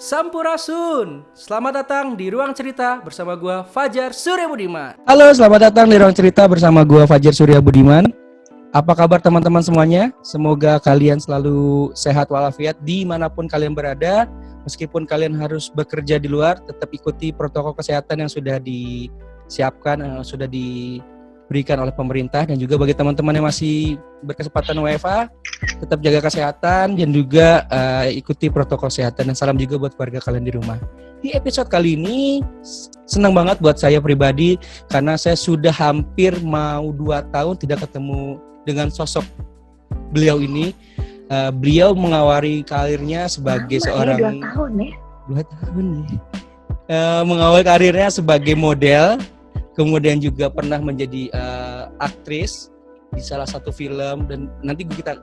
Sampurasun. Selamat datang di Ruang Cerita bersama gua Fajar Surya Budiman. Halo, selamat datang di Ruang Cerita bersama gua Fajar Surya Budiman. Apa kabar teman-teman semuanya? Semoga kalian selalu sehat walafiat dimanapun kalian berada. Meskipun kalian harus bekerja di luar, tetap ikuti protokol kesehatan yang sudah disiapkan, sudah diberikan oleh pemerintah. Dan juga bagi teman-teman yang masih berkesempatan WFA, tetap jaga kesehatan dan juga ikuti protokol kesehatan. Dan salam juga buat keluarga kalian di rumah. Di episode kali ini senang banget buat saya pribadi karena saya sudah hampir mau 2 tahun tidak ketemu dengan sosok beliau ini. Beliau mengawali karirnya sebagai seorang 2 tahun ya? 2 tahun ya. Mengawali karirnya sebagai model, kemudian juga pernah menjadi aktris di salah satu film, dan nanti kita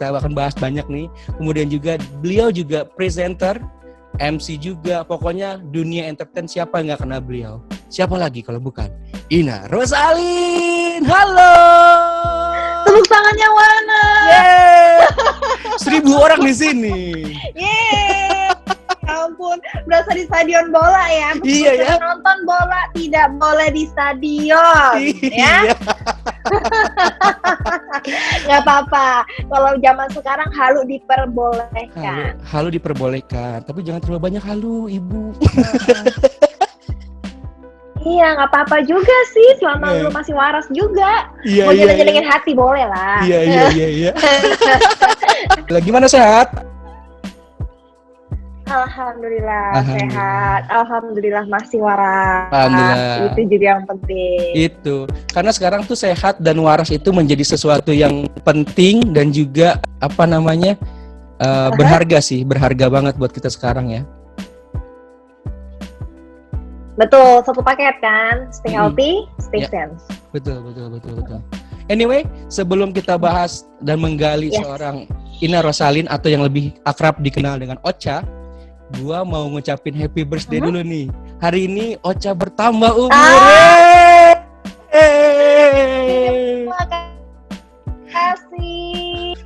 akan bahas banyak nih. Kemudian juga beliau juga presenter, MC juga, pokoknya dunia entertain siapa yang nggak kenal beliau? Siapa lagi kalau bukan Ina Rosalin. Halo. Tepuk tangannya mana? Yeay. 1.000 orang di sini. Yeay. Ya ampun, berasa di stadion bola ya. Iya ya. Nonton bola tidak boleh di stadion. Iya. Ya. Gak apa-apa. Kalau zaman sekarang halu diperbolehkan. Halu diperbolehkan, tapi jangan terlalu banyak halu, Ibu. Iya, nggak apa-apa juga sih, selama lu masih waras juga. Iya, mau jelek-jelekin hati boleh lah. Iya. Gimana, sehat? Alhamdulillah sehat. Alhamdulillah masih waras. Alhamdulillah. Itu juga yang penting. Itu. Karena sekarang tuh sehat dan waras itu menjadi sesuatu yang penting dan juga berharga sih, berharga banget buat kita sekarang ya. Betul, satu paket kan. Stay healthy, stay Ya. sane. Betul. Anyway, sebelum kita bahas dan menggali seorang Ina Rosalin atau yang lebih akrab dikenal dengan Ocha, gua mau ngucapin happy birthday dulu nih. Hari ini Ocha bertambah umur. Terima kasih.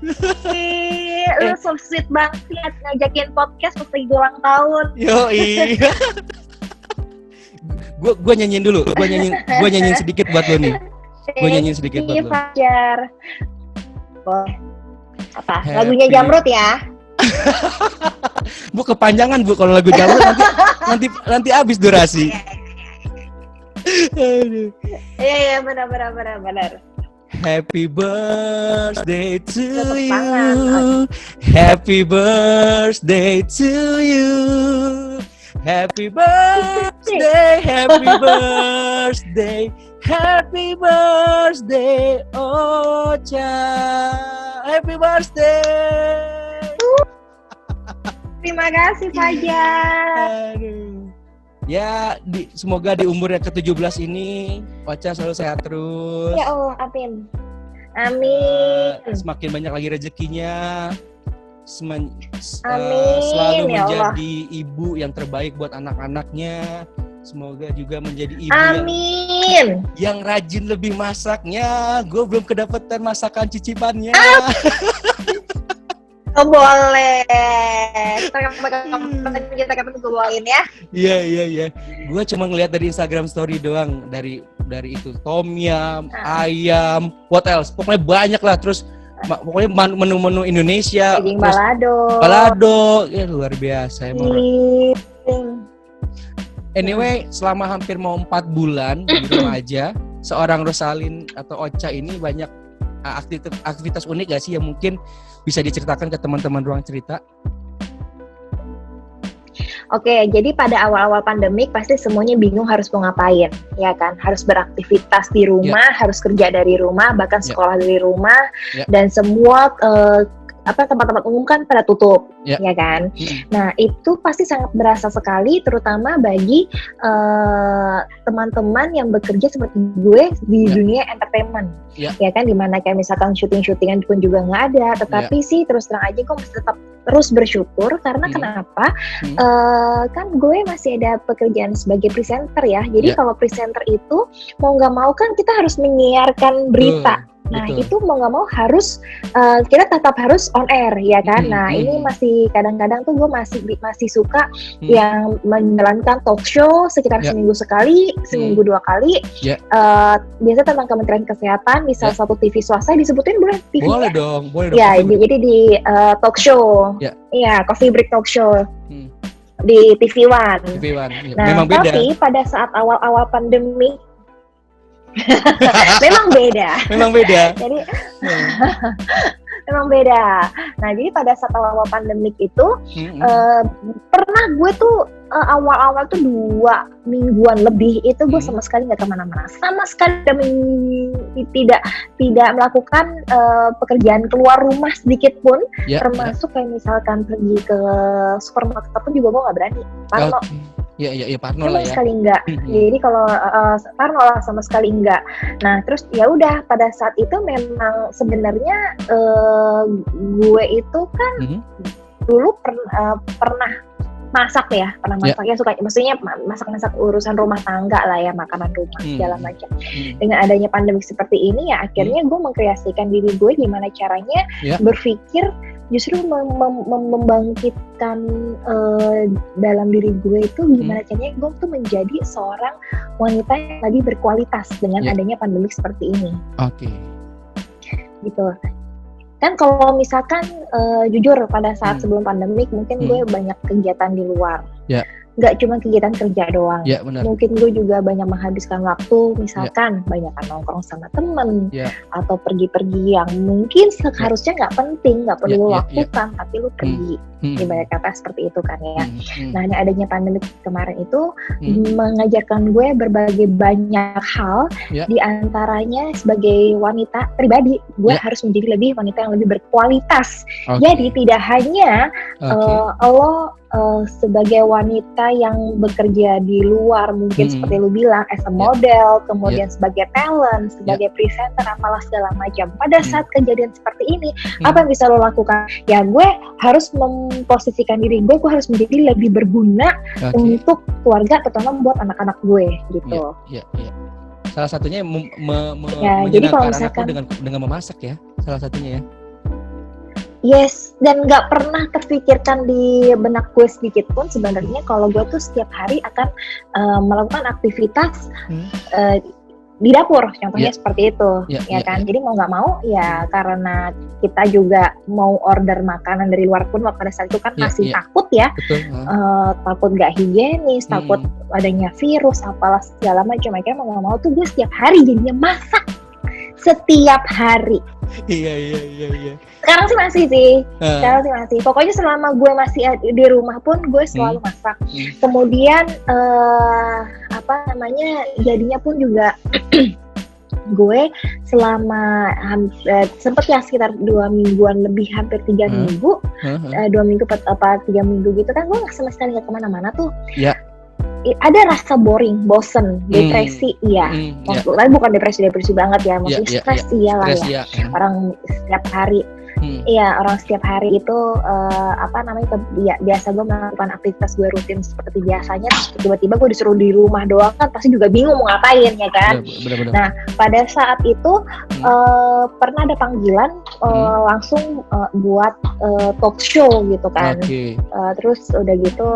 Lu so sweet banget ngajakin podcast pas lagi ulang tahun. Yoi. Gua nyanyiin dulu. Gua nyanyiin sedikit buat lo nih. Gua nyanyiin sedikit buat lo. Fajar. Boleh. Apa? Happy. Lagunya Jamrut ya? Bu, kepanjangan Bu kalau lagu Jamrut nanti habis durasi. Aduh. Iya, benar. Happy birthday to Tepuk you. tangan. Happy birthday to you. Happy birthday, happy birthday, happy birthday, Ocha. Happy birthday. Terima kasih Fajar. Aduh. Ya, semoga di umur yang ke-17 ini Ocha selalu sehat terus. Ya Allah, amin. Amin. Semakin banyak lagi rezekinya. Amin, Selalu ya Allah. menjadi ibu yang terbaik buat anak-anaknya. Semoga juga menjadi ibu yang rajin lebih masaknya. Gue belum kedapetan masakan cicipannya. Oh, boleh. Kita kapan gue bawain ya? Iya. Gue cuma ngeliat dari Instagram story doang, dari itu tom yum, ayam, what else? Pokoknya banyak lah. Terus pokoknya menu-menu Indonesia. Daging balado, ya luar biasa emang. Anyway, selama hampir mau 4 bulan di rumah aja, seorang Rosalin atau Ocha ini banyak aktivitas unik gak sih yang mungkin bisa diceritakan ke teman-teman Ruang Cerita? Oke, jadi pada awal-awal pandemik pasti semuanya bingung harus mau ngapain, ya kan? Harus beraktivitas di rumah, harus kerja dari rumah, bahkan sekolah dari rumah, dan semua tempat-tempat umum kan pada tutup, ya kan? Nah, itu pasti sangat berasa sekali, terutama bagi teman-teman yang bekerja seperti gue di dunia entertainment, ya kan? Dimana kayak misalkan syuting-syutingan pun juga nggak ada, tetapi sih terus terang aja gue masih tetap terus bersyukur karena kenapa? Kan gue masih ada pekerjaan sebagai presenter ya. Jadi kalau presenter itu mau nggak mau kan kita harus menyiarkan berita. Nah betul. itu mau nggak mau harus kita tetap harus on air ya kan. Nah ini masih kadang-kadang tuh gue masih suka yang menjalankan talk show sekitar seminggu sekali, seminggu 2 kali. Biasanya tentang Kementerian Kesehatan di salah satu TV swasta, disebutin boleh TV? Boleh dong. Ya, jadi di talk show. Iya, Coffee Break Talk Show. Di TV One. Nah, memang beda. Tapi pada saat awal-awal pandemi memang beda. Jadi memang beda. Nah, jadi pada saat awal-awal pandemik itu pernah gue tuh awal-awal tuh 2 mingguan lebih itu gue sama sekali nggak kemana-mana, sama sekali tidak melakukan pekerjaan keluar rumah sedikit pun, termasuk kayak misalkan pergi ke supermarket pun juga gue nggak berani. Parno. Iya Parno sama lah ya. Sama sekali enggak. Jadi kalau Parno lah sama sekali enggak. Nah terus ya udah pada saat itu memang sebenarnya gue itu kan dulu pernah masak ya, suka, maksudnya masak urusan rumah tangga lah ya, makanan rumah segala macam. Dengan adanya pandemi seperti ini ya akhirnya gue mengkreasikan diri gue gimana caranya berpikir justru membangkitkan dalam diri gue itu gimana caranya gue tuh menjadi seorang wanita yang lebih berkualitas dengan adanya pandemi seperti ini. Gitu. Kan kalau misalkan jujur pada saat sebelum pandemik mungkin gue banyak kegiatan di luar. Nggak cuma kegiatan kerja doang. Mungkin gue juga banyak menghabiskan waktu, misalkan banyak nongkrong sama temen, atau pergi-pergi yang mungkin seharusnya nggak penting, nggak perlu lakukan, tapi lu pergi. Ibarat kata seperti itu kan ya. Nah, ini adanya pandemi kemarin itu mengajarkan gue berbagai banyak hal, di antaranya sebagai wanita pribadi, gue harus menjadi lebih wanita yang lebih berkualitas. Jadi tidak hanya lo sebagai wanita yang bekerja di luar mungkin seperti lu bilang as a model, kemudian sebagai talent, sebagai presenter, apalah segala macam. Pada saat kejadian seperti ini, apa yang bisa lo lakukan? Ya gue harus memposisikan diri gue harus menjadi lebih berguna untuk keluarga, terutama buat anak-anak gue gitu. Salah satunya jadi kalau misalkan anakku dengan memasak ya, salah satunya ya. Yes, dan nggak pernah terpikirkan di benak gue sedikit pun sebenarnya kalau gue tuh setiap hari akan melakukan aktivitas di dapur, contohnya seperti itu, ya kan. Jadi mau nggak mau ya karena kita juga mau order makanan dari luar pun pada saat itu kan masih takut ya, takut nggak higienis, takut adanya virus, apalah segala macam. Akhirnya mau nggak mau tuh gue setiap hari jadinya masak setiap hari. Iya. Sekarang sih masih. Pokoknya selama gue masih di rumah pun gue selalu masak. Kemudian jadinya pun juga gue selama sempet ya sekitar 2 mingguan lebih, hampir 3 minggu, 2 minggu apa 3 minggu gitu kan, gue sama sekali nggak kemana-mana tuh. Ada rasa boring, bosen, depresi, Maksudnya bukan depresi banget ya, maksudnya stres iyalah ya. Orang setiap hari, orang setiap hari itu biasa gue melakukan aktivitas gue rutin seperti biasanya, terus tiba-tiba gue disuruh di rumah doang kan pasti juga bingung mau ngapain ya kan. Bener. Nah pada saat itu pernah ada panggilan langsung buat talk show gitu kan. Terus udah gitu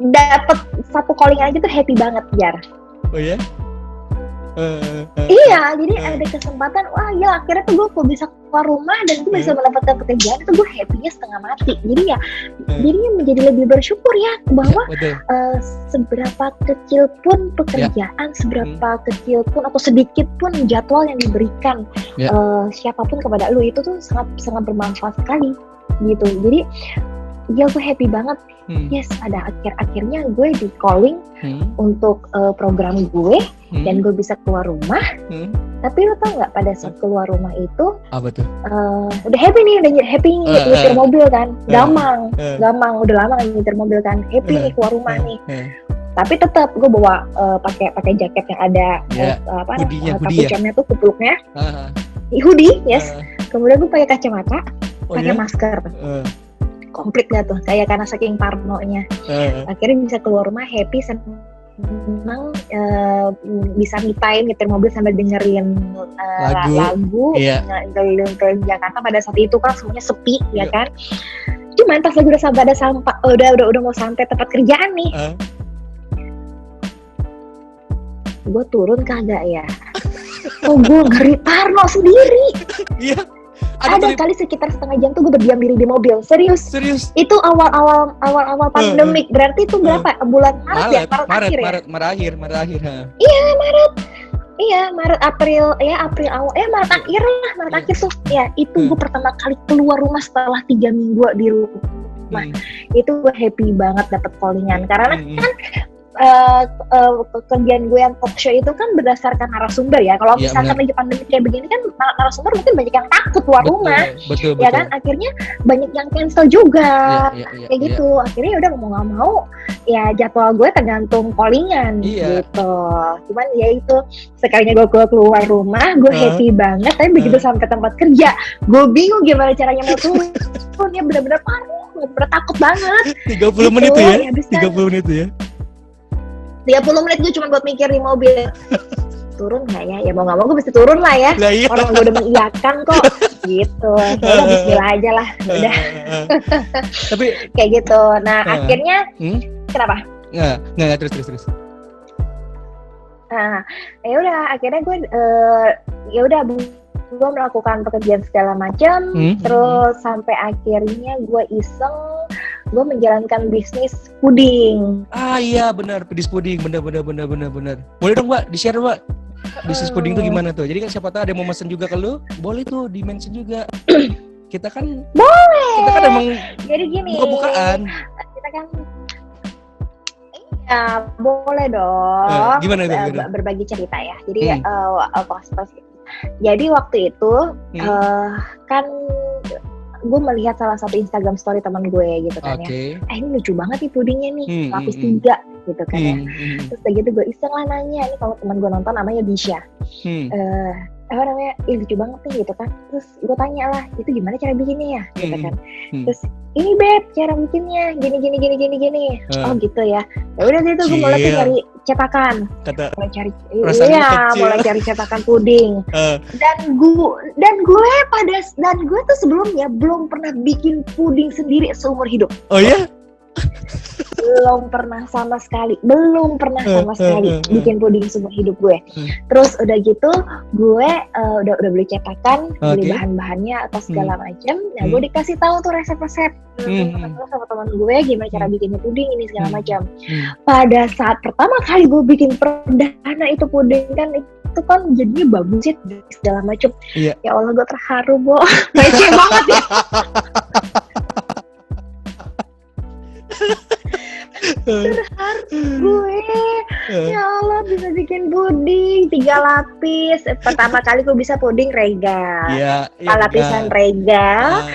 dapet 1 calling aja tuh happy banget Jar. Oh ya? Iya, jadi ada kesempatan, wah ya akhirnya tuh gue bisa keluar rumah dan gue bisa mendapatkan pekerjaan, itu gue happy-nya setengah mati. Jadi ya, jadinya menjadi lebih bersyukur ya bahwa seberapa kecil pun pekerjaan, seberapa kecil pun atau sedikit pun jadwal yang diberikan siapapun kepada lu itu tuh sangat bermanfaat sekali gitu. Jadi ya gue happy banget. Yes, pada akhirnya gue di calling untuk program gue dan gue bisa keluar rumah. Tapi lo tau nggak pada saat keluar rumah itu udah happy nih nyetir mobil kan, gampang, udah lama nyetir mobil kan, happy nih keluar rumah nih. Tapi tetap gue bawa pakai jaket yang ada kapuconnya tuh, kupluknya, hoodie, Kemudian gue pakai kacamata, pakai masker. Komplit gak tuh, kayak karena saking parnonya. Akhirnya bisa keluar rumah happy memang bisa me time nyetir mobil sambil dengerin lagu keliling Jakarta. Pada saat itu kan semuanya sepi ya kan. Cuman pas lagi udah mau sampai tempat kerjaan nih, gue turun kagak ya? Oh, gue ngeri parno sendiri. Iya. Ada kali sekitar setengah jam tuh gue berdiam diri di mobil. Serius. Itu awal pandemik. Berarti itu berapa? Bulan Maret akhir ya? Maret akhir. Iya, Maret. Iya, Maret April awal. Maret akhir lah, Maret akhir tuh. Ya, itu gue pertama kali keluar rumah setelah 3 minggu di rumah. Itu gue happy banget dapet callingan. Karena kan kerjaan gue yang talk show itu kan berdasarkan narasumber ya. Kalau misalkan lagi pandemi kayak begini kan narasumber mungkin banyak yang takut keluar rumah. Betul. Kan akhirnya banyak yang cancel juga. Kayak gitu. Akhirnya udah mau nggak mau ya jadwal gue tergantung callingan gitu. Cuman ya itu sekalinya gue keluar rumah gue happy banget. Tapi begitu sampai tempat kerja gue bingung gimana caranya mau turun. Ya benar-benar parah, benar-benar takut banget. 30 menit tuh ya? 30 menit tuh ya? 30 menit gue cuma buat mikir di mobil. Turun gak ya? Ya mau gak mau gue mesti turun lah ya. Orang gue udah mengiyakan kok. Gitu. Udah bismillah aja lah. Udah. Tapi kayak gitu. Nah akhirnya kenapa? Nggak terus. Nah ya udah akhirnya gue gue melakukan pekerjaan segala macam. Terus sampai akhirnya gue iseng, gue menjalankan bisnis puding. Iya benar, bisnis puding, benar. Boleh dong Mbak, di-share Mbak. Bisnis puding itu gimana tuh? Jadi kan siapa tahu ada yang mau mesen juga ke lu, boleh tuh di-mention juga. Kita kan boleh. Kita kan emang jadi gini. Buka-bukaan. Kita kan boleh dong. Gimana itu? Berbagi cerita ya. Jadi pas jadi waktu itu kan gue melihat salah satu Instagram story teman gue gitu kan ya. Ini lucu banget nih pudingnya nih, lapis 3 gitu kan ya. Terus kayak gitu gue iseng lah nanya, ini kalau teman gue nonton namanya Bisha. Lucu banget nih gitu kan. Terus gue tanya lah, itu gimana cara bikinnya ya gitu kan. Terus ini Beb cara bikinnya gini. Oh gitu ya. Ya udah gitu gue mulai cari cetakan. Mulai cari cetakan puding. Dan gue tuh sebelumnya belum pernah bikin puding sendiri seumur hidup. Oh iya? Belum pernah sama sekali bikin puding seumur hidup gue. Terus udah gitu gue udah beli cetakan, beli bahan-bahannya atau segala macam. Nah gue dikasih tahu tuh resep-resep sama teman gue gimana cara bikinnya puding ini segala macam. Pada saat pertama kali gue bikin perdana itu puding kan itu kan jadinya bagus ya segala macam. Ya Allah gue terharu receh banget ya. Gue ya Allah bisa bikin puding 3 lapis. Pertama kali gue bisa puding regal, lapisan regal,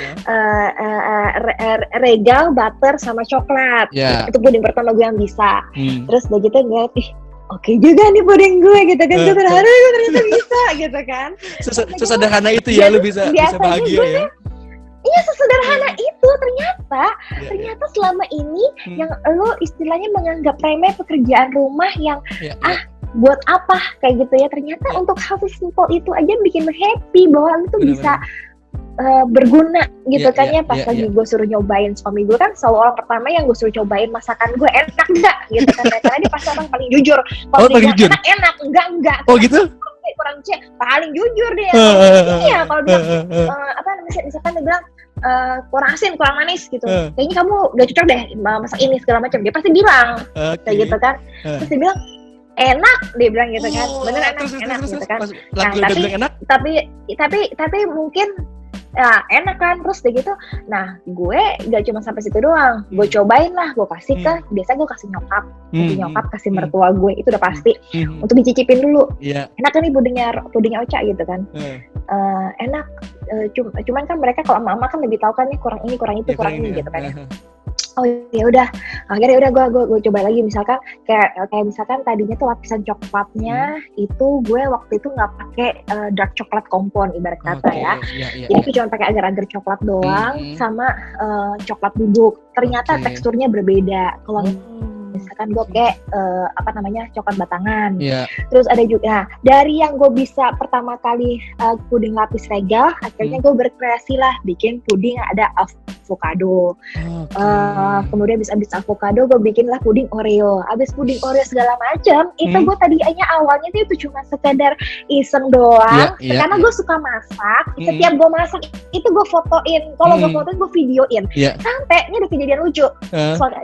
regal, butter sama coklat. Itu puding pertama gue yang bisa. Terus udah gitu ngeliat, oke juga nih puding gue gitu kan. Gue terharu gue ternyata bisa gitu kan. Sesederhana itu ya lu bisa bahagia ya. Iya sesederhana itu ternyata selama ini yang lo istilahnya menganggap remeh pekerjaan rumah yang buat apa kayak gitu ya, ternyata untuk hal simple itu aja bikin happy bahwa lo tuh bisa berguna gitu kan ya. Pas lagi gue suruh nyobain, suami gue kan selalu orang pertama yang gue suruh cobain masakan gue enak enggak gitu kan, karena dia pasti orang paling jujur. Kalau dia bilang enak enggak. Oh gitu? Kurang paling jujur dia. Iya kalau bilang misalkan dia bilang kurang asin, kurang manis gitu. Kayaknya kamu gak cocok deh masak ini segala macam. Dia pasti bilang kayak gitu kan. Terus dia bilang enak, dia bilang gitu kan. Bener enak gitu kan. Nah, tapi mungkin ya enak kan, terus kayak gitu. Nah gue gak cuma sampai situ doang, gue cobain lah, gue kasih ke biasa gue kasih nyokap, kasih mertua gue, itu udah pasti untuk dicicipin dulu. Enak kan nih pudingnya Ocha gitu kan. Enak, cuman kan mereka kalau mama kan lebih tahu kan nih kurang ini gitu kan ya. Oh ya udah, akhirnya gue coba lagi, misalkan kayak misalkan tadinya tuh lapisan coklatnya itu gue waktu itu nggak pakai dark coklat kompon ibarat kata ya. Jadi gue cuma pakai agar-agar coklat doang sama coklat bubuk. Ternyata teksturnya berbeda. Kalau misalkan gue kayak coklat batangan. Iya. Terus ada juga dari yang gue bisa pertama kali puding lapis regal, akhirnya gue berkreasi lah bikin puding ada avocado. Kemudian abis avocado gue bikin lah puding Oreo. Abis puding Oreo segala macam, itu gue tadinya awalnya itu cuma sekedar iseng doang. Karena gue suka masak. Setiap gue masak itu gue fotoin. Kalau gue fotoin gue videoin. Sampai ini ada kejadian lucu.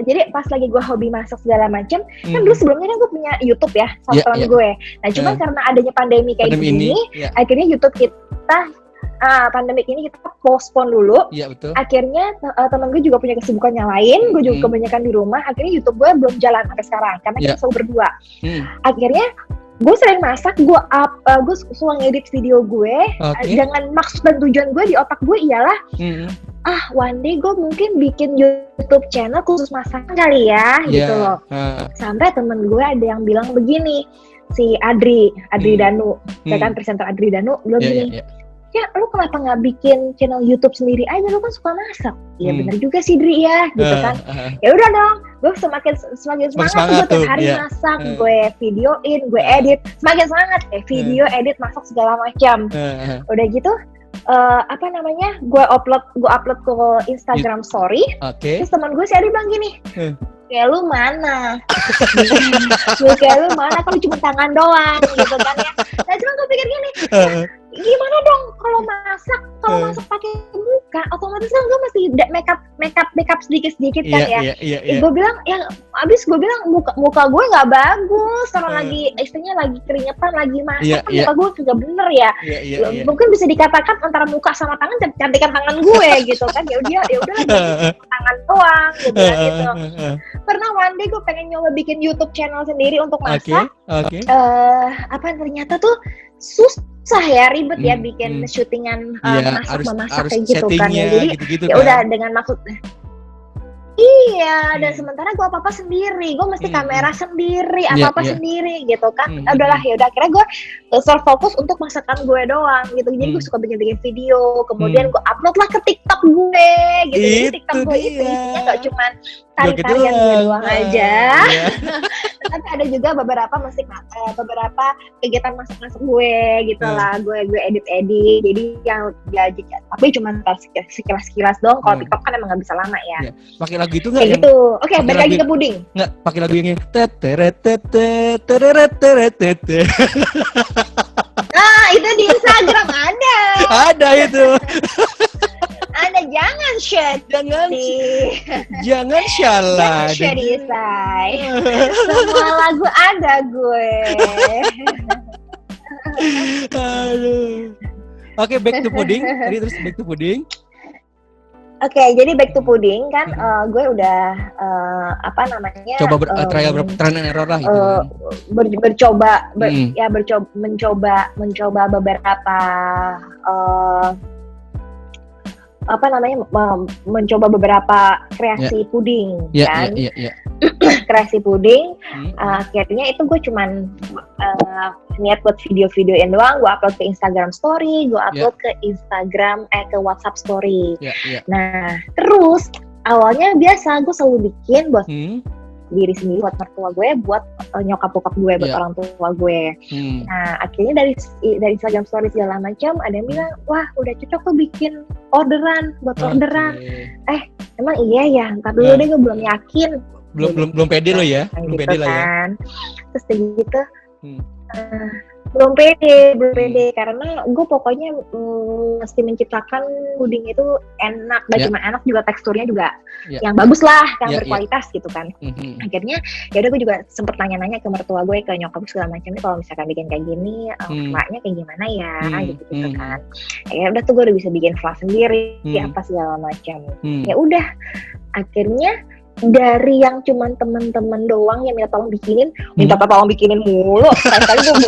Jadi pas lagi gue hobi masak segala macam, kan dulu sebelumnya kan gue punya YouTube ya sama teman gue. Nah cuman karena adanya pandemi kayak gini, akhirnya YouTube kita pandemik ini kita postpone dulu. Iya betul. Akhirnya temen gue juga punya kesibukan yang lain, gue juga kebanyakan di rumah. Akhirnya YouTube gue belum jalan sampai sekarang karena kita selalu berdua. Akhirnya gue sering masak, gue suka ngedit video gue dengan maksud dan tujuan gue di otak gue ialah one day gue mungkin bikin YouTube channel khusus masakan kali ya, gitu loh. Sampai temen gue ada yang bilang begini, si Adri Danu, saya kan presenter Adri Danu, bilang gini, ya lu kenapa nggak bikin channel YouTube sendiri aja, lu kan suka masak. Iya benar juga sih Dri ya, gitu kan. Ya udah dong, gue semakin semangat gue tiap hari masak, gue videoin, gue edit, semakin semangat video, edit, masak segala macam. Udah gitu gue upload ke Instagram story. Terus teman gue si Adi bilang gini, kayak lu mana? Kayak lu mana? Kalau cuma tangan doang, gitu kan ya. Nah cuma gue pikir gini, gimana dong kalau masak pakai muka, otomatis kan gue mesti makeup sedikit kan ya. Gue bilang muka gue nggak bagus kalau lagi istilahnya lagi keringetan, lagi masak kan muka gue nggak bener ya. Mungkin bisa dikatakan antara muka sama tangan cantikan tangan gue gitu kan. Ya udah tangan doang, gue bilang gitu. Pernah one day gue pengen nyoba bikin YouTube channel sendiri untuk masak. Ternyata tuh susah ya, ribet ya bikin syutingan memasak kayak gitu kan ya. Jadi gitu ya udah dengan maksud dan sementara gue apa-apa sendiri, gue mesti kamera sendiri, apa-apa sendiri gitu kan. Udahlah yaudah, akhirnya gue self fokus untuk masakan gue doang gitu. Jadi gue suka bikin video, kemudian gue upload lah ke TikTok gue gitu. Jadi TikTok gue itu isinya gak cuma tarian gue doang aja. Tapi ada juga beberapa kegiatan masak-masak gue gitu lah. Gue edit-edit, jadi yang tapi cuma sekilas-sekilas doang. Kalau TikTok kan emang gak bisa lama ya. Pakai lagu itu nggak? Gitu. Oke, balik lagi ke puding. Nggak, pakai lagu yang itu di Instagram ada. Ada itu. Ada, jangan share. Jangan salah. Jangan share, semua lagu ada gue. Aduh. Oke, back to puding. Tadi terus back to puding. Oke, jadi back to puding kan, gue udah coba trial and error lah gitu. Mencoba beberapa mencoba beberapa kreasi puding kan. Kreasi puding, akhirnya itu gue cuman niat buat video-videoin doang, gue upload ke Instagram story, gue upload ke Instagram ke WhatsApp story. Nah terus awalnya biasa gue selalu bikin buat diri sendiri, buat mertua gue, buat nyokap bokap gue, buat orang tua gue. Nah akhirnya dari Instagram story segala macam ada yang bilang, wah udah cocok tuh bikin orderan. Emang iya ya, ntar dulu deh, gue belum yakin. Belum pede lo ya, belum gitu pede lah ya. Terus gitu, belum pede karena gue pokoknya mesti menciptakan puding itu enak, dan cuma enak juga teksturnya juga yang bagus lah, yang berkualitas gitu kan. Akhirnya ya udah gue juga sempet nanya-nanya ke mertua gue, ke nyokap segala macam, kalau misalkan bikin kayak gini flaknya kayak gimana ya gitu kan. Ya udah tuh gue udah bisa bikin flak sendiri, apa segala macam. Ya udah akhirnya dari yang cuman temen-temen doang yang minta tolong bikinin mulu. Sekali gue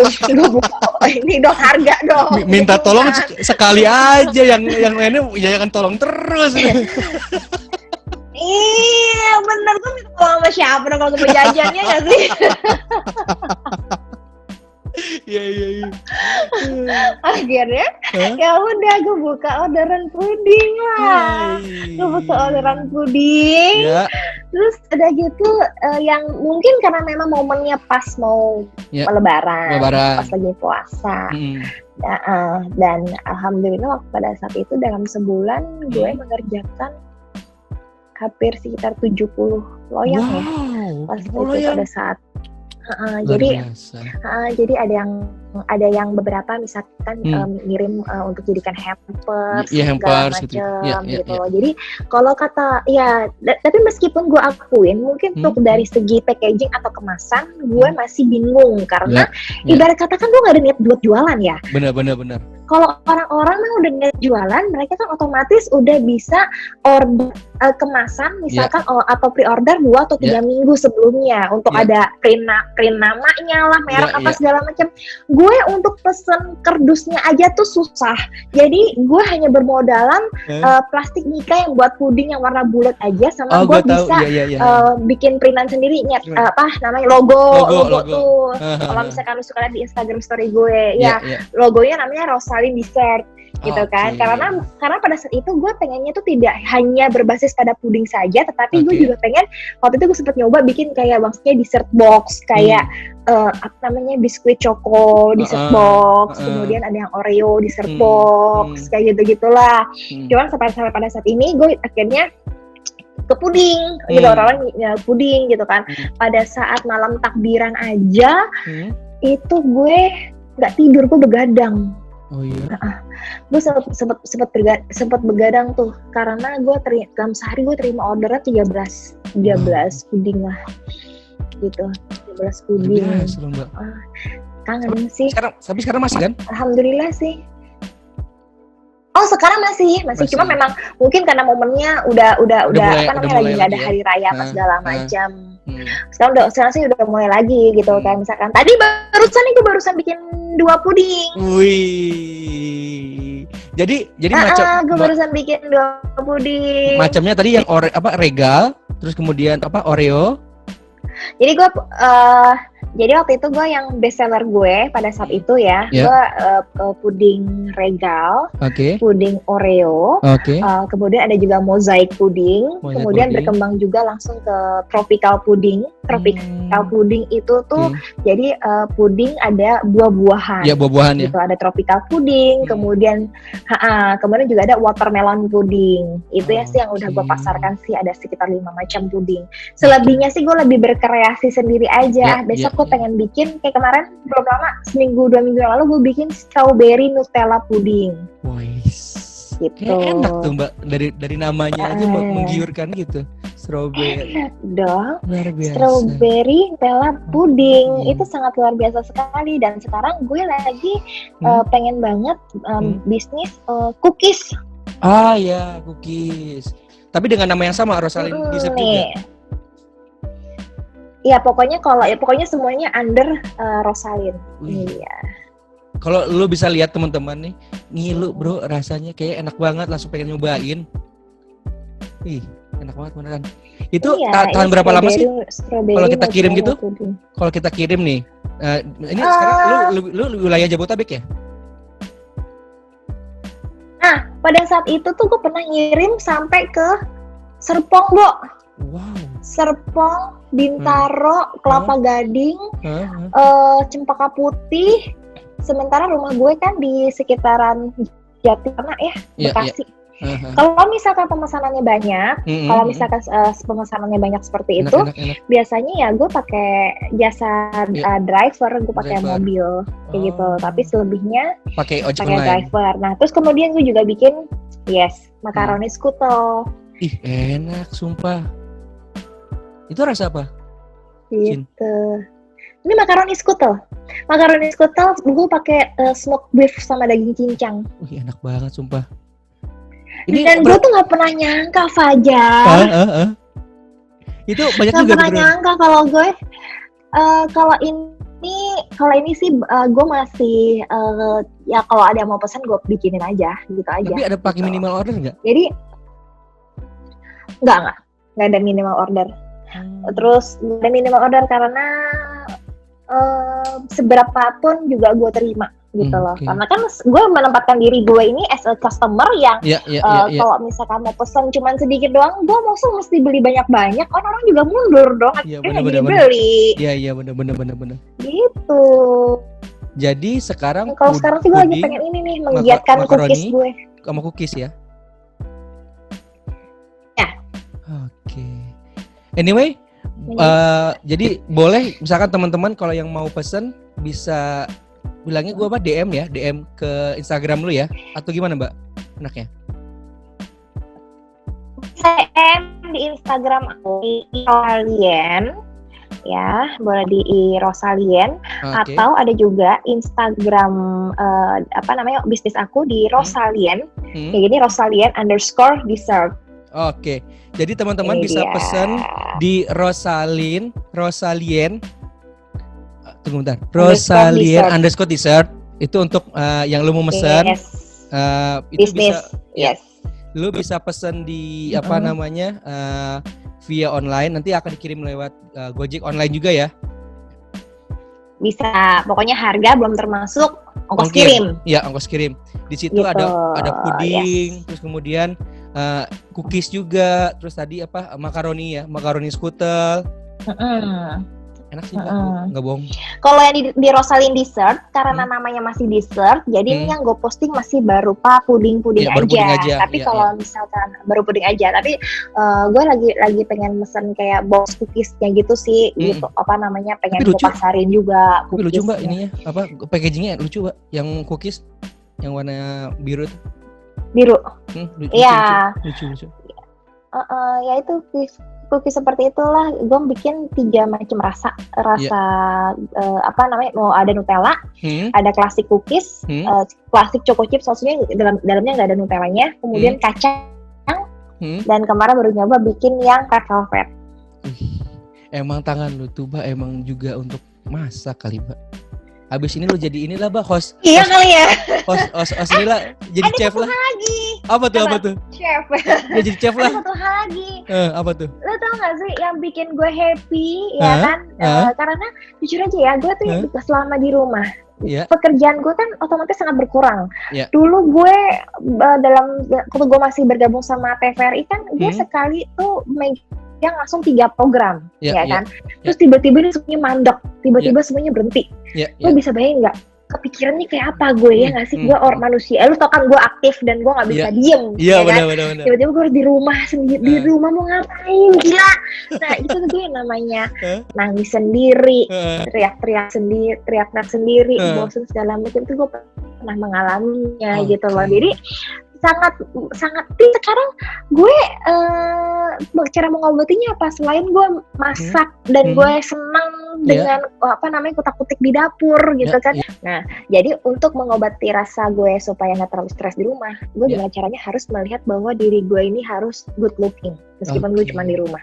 buka ini dong, harga dong. Minta tolong sekali aja, yang lainnya jangan tolong terus. Iya bener, gue minta tolong sama siapa dong kalau ke penjajannya gak sih? Iya. Akhirnya Hah? ya udah gue buka orderan puding lah. Gue buka orderan puding. Ya. Terus ada gitu yang mungkin karena memang momennya pas mau Ya. lebaran, Lebaran. pas lagi puasa. Hmm. Dan alhamdulillah waktu pada saat itu dalam sebulan gue mengerjakan hampir sekitar 70 loyang ya. Pas itu pada saat jadi ada yang beberapa misalkan ngirim untuk jadikan hampers segala macam gitu. Jadi kalau kata tapi meskipun gue akuin mungkin untuk dari segi packaging atau kemasan gue masih bingung karena ibarat kata kan gue nggak ada niat buat jualan ya. Benar. Kalau orang-orang mah udah niat jualan, mereka kan otomatis udah bisa order kemasan misalkan atau pre-order 2 atau 3 minggu sebelumnya untuk ada print namanya lah, merek segala macam. Gue untuk pesen kardusnya aja tuh susah. Jadi gue hanya bermodalan plastik Mika yang buat puding yang warna bulat aja, sama gue bisa bikin printan sendiri, namanya logo tuh. Kalau misalkan lu suka lihat di Instagram story gue, logonya namanya Rosalyn Dessert. Gitu kan, karena pada saat itu gue pengennya tuh tidak hanya berbasis pada puding saja, tetapi gue juga pengen, waktu itu gue sempet nyoba bikin kayak maksudnya dessert box, kayak biskuit coko dessert box, kemudian ada yang Oreo dessert box, kayak gitu-gitulah. Cuman sampai pada saat ini gue akhirnya ke puding, gitu, orang puding gitu kan. Pada saat malam takbiran aja, itu gue nggak tidur, gue begadang. Oh iya. Gue sempat begadang tuh karena gue dalam sehari gue terima orderan 13 puding lah gitu, 13 puding. Kangen sih. Sekarang masih kan? Alhamdulillah sih. Oh sekarang masih. Cuma memang mungkin karena momennya udah lagi nggak ada hari raya apa segala macam. Sekarang sih udah mulai lagi gitu kan, misalkan tadi gue barusan bikin 2 puding. Wih. Jadi macam gue barusan bikin 2 puding. Macamnya tadi yang regal, terus kemudian Oreo. Jadi waktu itu gue yang best seller gue pada saat itu gue puding regal, puding Oreo, kemudian ada juga mozaik puding, kemudian berkembang juga langsung ke tropical puding. Tropical puding itu tuh jadi puding ada buah-buahan. Ya, buah-buahan gitu. Ada tropical puding, kemudian juga ada watermelon puding. Itu sih yang udah gue pasarkan sih, ada sekitar 5 macam puding. Selebihnya sih gue lebih berkreasi sendiri aja. Besok gue pengen bikin kayak kemarin belum lama, 2 minggu yang lalu gue bikin strawberry Nutella puding. Gitu. Enak tuh Mbak, dari namanya aja menggiurkan gitu. Strawberry. Enak dong. Luar biasa. Strawberry Nutella puding itu sangat luar biasa sekali, dan sekarang gue lagi pengen banget bisnis cookies. Ya, cookies. Tapi dengan nama yang sama, Rosalyn Dessert juga. Iya, pokoknya semuanya under Rosalyn. Iya. Kalau lu bisa lihat teman-teman nih, ngilu bro, rasanya kayak enak banget, langsung pengen nyobain. Enak banget beneran. Itu tahan berapa lama sih? Kalau kita kirim gitu? Kalau kita kirim nih, ini sekarang lu wilayah Jabodetabek ya? Nah, pada saat itu tuh gue pernah ngirim sampai ke Serpong, Bo. Wow. Serpong, Bintaro, Kelapa Gading, Cempaka Putih. Sementara rumah gue kan di sekitaran Jatinegara Bekasi. Kalau misalkan pemesanannya banyak, pemesanannya banyak seperti itu, biasanya ya gue pakai jasa driver, gue pakai mobil kayak gitu. Tapi selebihnya pakai driver. Nah, terus kemudian gue juga bikin makaroni skutel. Enak sumpah. Itu rasa apa? Gitu. Ini makaroni skutel. Makaroni skutel gue pakai smoked beef sama daging cincang. Enak banget sumpah. Dan gue tuh nggak pernah nyangka, Fajar. Itu banyak juga. Nggak pernah nyangka kalau gue. Kalau ini sih gue masih kalau ada yang mau pesan gue bikinin aja, gitu aja. Tapi ada pakai minimal order nggak? Jadi nggak ada minimal order. Terus ada minimal order karena seberapa pun juga gue terima gitu loh. Okay. Karena kan gue menempatkan diri gue ini as a customer yang kalau misalkan mau pesen cuman sedikit doang, gue mesti beli banyak-banyak, orang juga mundur dong. Akhirnya nggak beli. Iya bener. Gitu. Jadi sekarang kalau sekarang sih gue lagi pengen ini nih menggiatkan cookies gue. Sama cookies ya. Ya. Oke. Anyway, jadi boleh misalkan teman-teman kalau yang mau pesen bisa bilangnya gue DM ke Instagram lu ya, atau gimana Mbak enaknya? DM di Instagram aku Rosalien ya, boleh di Rosalien. Atau ada juga Instagram bisnis aku di Rosalien kayak gini, Rosalien_dessert. Oke, jadi teman-teman bisa pesan di Rosalien tunggu bentar. Rosalien_dessert itu untuk yang lu mau mesen. Itu bisnis. Lu bisa pesen di via online, nanti akan dikirim lewat Gojek online juga ya. Bisa, pokoknya harga belum termasuk ongkos kirim. Iya, ongkos kirim. Di situ gitu. ada puding, terus kemudian cookies juga, terus tadi makaroni skutel. Enak sih nggak bohong. Kalau yang di Rosalien Dessert karena namanya masih dessert, jadi yang gue posting masih berupa puding aja. Tapi kalau misalkan baru puding aja, tapi gue lagi pengen mesen kayak box cookiesnya gitu sih, gitu pengen gue pasarin juga. Tapi lucu Mbak ininya, packagingnya lucu Mbak, yang cookies yang warna biru. Iya. Lucu. Ya itu cookies seperti itulah. Gue bikin 3 macam rasa mau ada Nutella, ada klasik cookies, klasik choco chips, maksudnya dalamnya nggak ada Nutellanya, kemudian kacang, dan kemarin baru nyoba bikin yang red velvet. Emang tangan lu tuh Mbak emang juga untuk masak kali Mbak. Abis ini lu jadi inilah Mbak host. Iya kali ya. Host inilah jadi chef lah. Lagi. Apa tuh? Chef. Ya jadi chef lah. Ada satu hal lagi. Apa tuh? Lo tau gak sih yang bikin gue happy ya kan? Karena jujur aja ya, gue tuh selama di rumah. Pekerjaan gue kan otomatis sangat berkurang. Dulu gue waktu gue masih bergabung sama TVRI kan, gue sekali tuh yang langsung 3 program, kan? Terus tiba-tiba ini semuanya mandek, tiba-tiba semuanya berhenti. Lo bisa bayangin nggak? Kepikirannya kayak apa gue ya nggak sih? Gue orang manusia, lu tau kan gue aktif dan gue nggak bisa diem. Iya kan? benar. Tiba-tiba gue harus di rumah sendiri, di rumah mau ngapain? Gila. Nah itu tuh gue namanya nangis sendiri, teriak-teriak sendiri, bosan segala macam. Itu gue pernah mengalaminya gitu loh. Jadi sangat sekarang gue cara mengobatinya apa selain gue masak dan gue senang dengan kutak-kutik di dapur gitu kan. Nah jadi untuk mengobati rasa gue supaya nggak terlalu stres di rumah, gue dengan caranya harus melihat bahwa diri gue ini harus good looking meskipun gue cuma di rumah.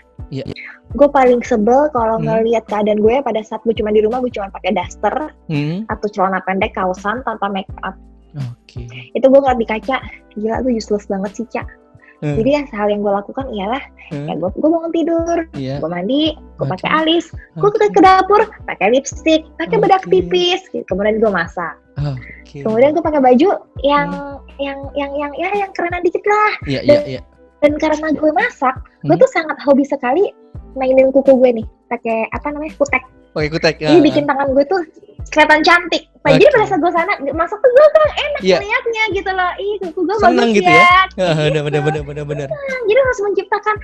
Gue paling sebel kalau ngelihat keadaan gue pada saat gue cuma di rumah, gue cuma pakai daster atau celana pendek, kausan tanpa make up. Itu gue ngeliat di kaca, gila tuh useless banget sih Cak. Jadi hal yang gue lakukan ialah ya gue bangun tidur, gue mandi, gue pakai alis, gue ke dapur, pakai lipstick, pakai bedak tipis, kemudian gue masak. Kemudian gue pakai baju yang kerenan dikit lah. Dan karena gue masak, gue tuh sangat hobi sekali mainin kuku gue nih, pakai kutek. Jadi bikin tangan gue tuh kelihatan cantik. Jadi pada saat gue sana masak tuh gue kan enak liatnya gitu loh. Kuku gue bagus gitu ya. Bener. Jadi harus menciptakan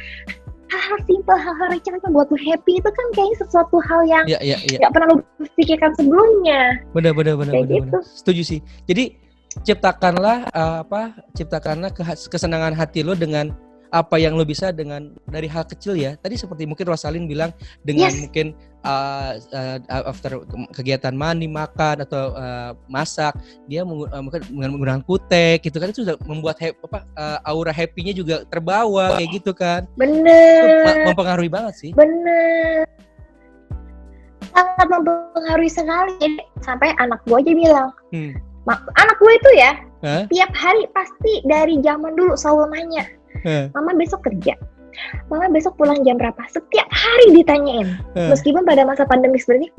hal-hal simpel, hal-hal receh yang buat lu happy itu kan kayaknya sesuatu hal yang gak pernah lu pikirkan sebelumnya. Bener. Gitu. Setuju sih. Jadi ciptakanlah kesenangan hati lo dengan apa yang lo bisa dengan dari hal kecil ya. Tadi seperti mungkin Rosalien bilang dengan mungkin after kegiatan mandi, makan atau masak, dia mungkin menggunakan kutek gitu kan, itu sudah membuat aura happy-nya juga terbawa kayak gitu kan. Bener. Itu mempengaruhi banget sih. Bener. Sangat mempengaruhi sekali. Jadi sampai anak gue aja bilang, anak gue itu ya tiap hari pasti dari zaman dulu selalu nanya, Mama besok kerja. Mama besok pulang jam berapa? Setiap hari ditanyain. Meskipun pada masa pandemi sebenarnya,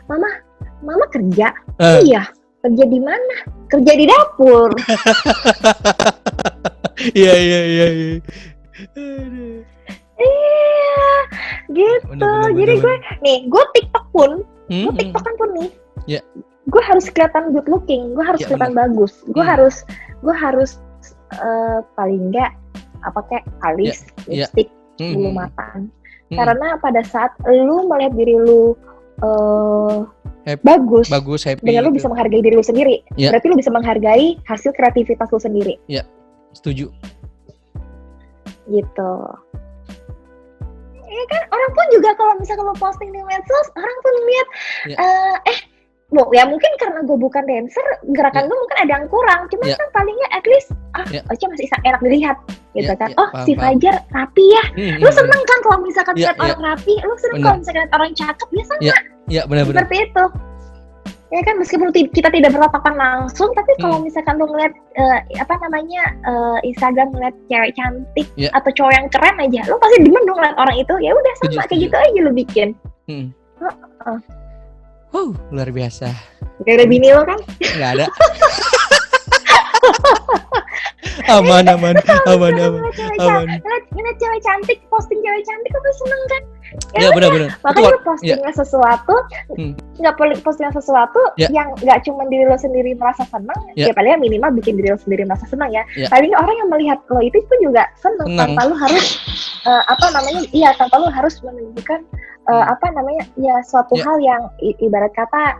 Mama kerja? Iya. Kerja di mana? Kerja di dapur. Iya. Iya, gitu. Bener. Jadi gue TikTok pun nih. Yeah. Gue harus kelihatan good looking, gue harus kelihatan bagus, gue harus paling enggak kayak alis, lipstick, bulu mata. Karena pada saat lu melihat diri lu bagus, happy, dengan lu bisa menghargai diri lu sendiri, berarti lu bisa menghargai hasil kreativitas lu sendiri. Iya, setuju. Gitu. Ya kan, orang pun juga kalau misalnya lu posting di medsos, orang pun lihat, ya mungkin karena gue bukan dancer, gerakan gue mungkin ada yang kurang, cuman kan palingnya at least, Ocha masih enak dilihat, gitu kan. Si Fajar rapi ya, lu seneng kan kalau misalkan lihat orang rapi, lu seneng kalau misalkan lihat orang cakep, ya sama. Iya, benar-benar. Seperti itu. Ya kan, meskipun kita tidak bertatapan langsung, tapi kalau misalkan lu ngeliat Instagram ngeliat cewek cantik atau cowok yang keren aja, lu pasti demen dong ngeliat orang itu. Ya udah sama kayak gitu aja lu bikin. Luar biasa. Gak ada bini lo kan? Nggak ada. aman. Ngeliat cewek cantik, posting cewek cantik, aku seneng kan? Ya benar. Makanya lu postingnya sesuatu, nggak perlu postingnya sesuatu yang nggak cuma diri lo sendiri merasa seneng, ya paling minimal bikin diri lo sendiri merasa seneng ya. Paling orang yang melihat lo itu pun juga seneng. Tanpa lu harus tanpa lu harus menunjukkan suatu hal yang ibarat kata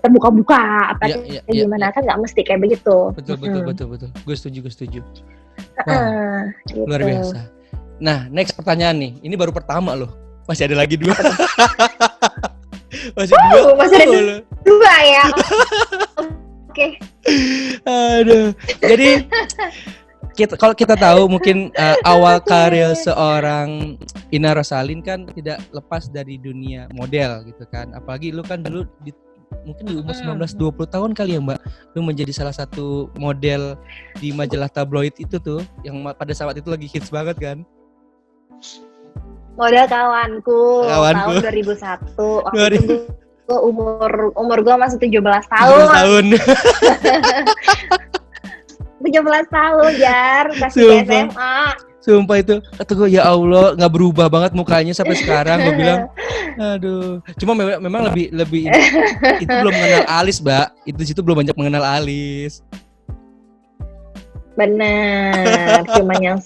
terbuka-buka gimana kan nggak mesti kayak begitu. Betul. Gue setuju. Wow. Gitu. Luar biasa. Nah, next pertanyaan nih. Ini baru pertama loh. Masih ada lagi 2. Masih ada 2 ya. Oke. Aduh. Jadi kalau kita tahu mungkin awal karir seorang Ina Rosalyn kan tidak lepas dari dunia model gitu kan. Apalagi lu kan dulu mungkin di umur 19-20 tahun kali ya Mbak, lu menjadi salah satu model di majalah tabloid itu tuh yang pada saat itu lagi hits banget kan. Model kawanku. Tahun 2001. Waktu itu gue umur gue masih 17 tahun. 17 tahun Jar, masih SMA. Sumpah itu, kata gue ya Allah nggak berubah banget mukanya sampai sekarang. Gue bilang, aduh. Cuma memang lebih itu belum mengenal alis, Mbak. Itu situ belum banyak mengenal alis. Bener, cuma yang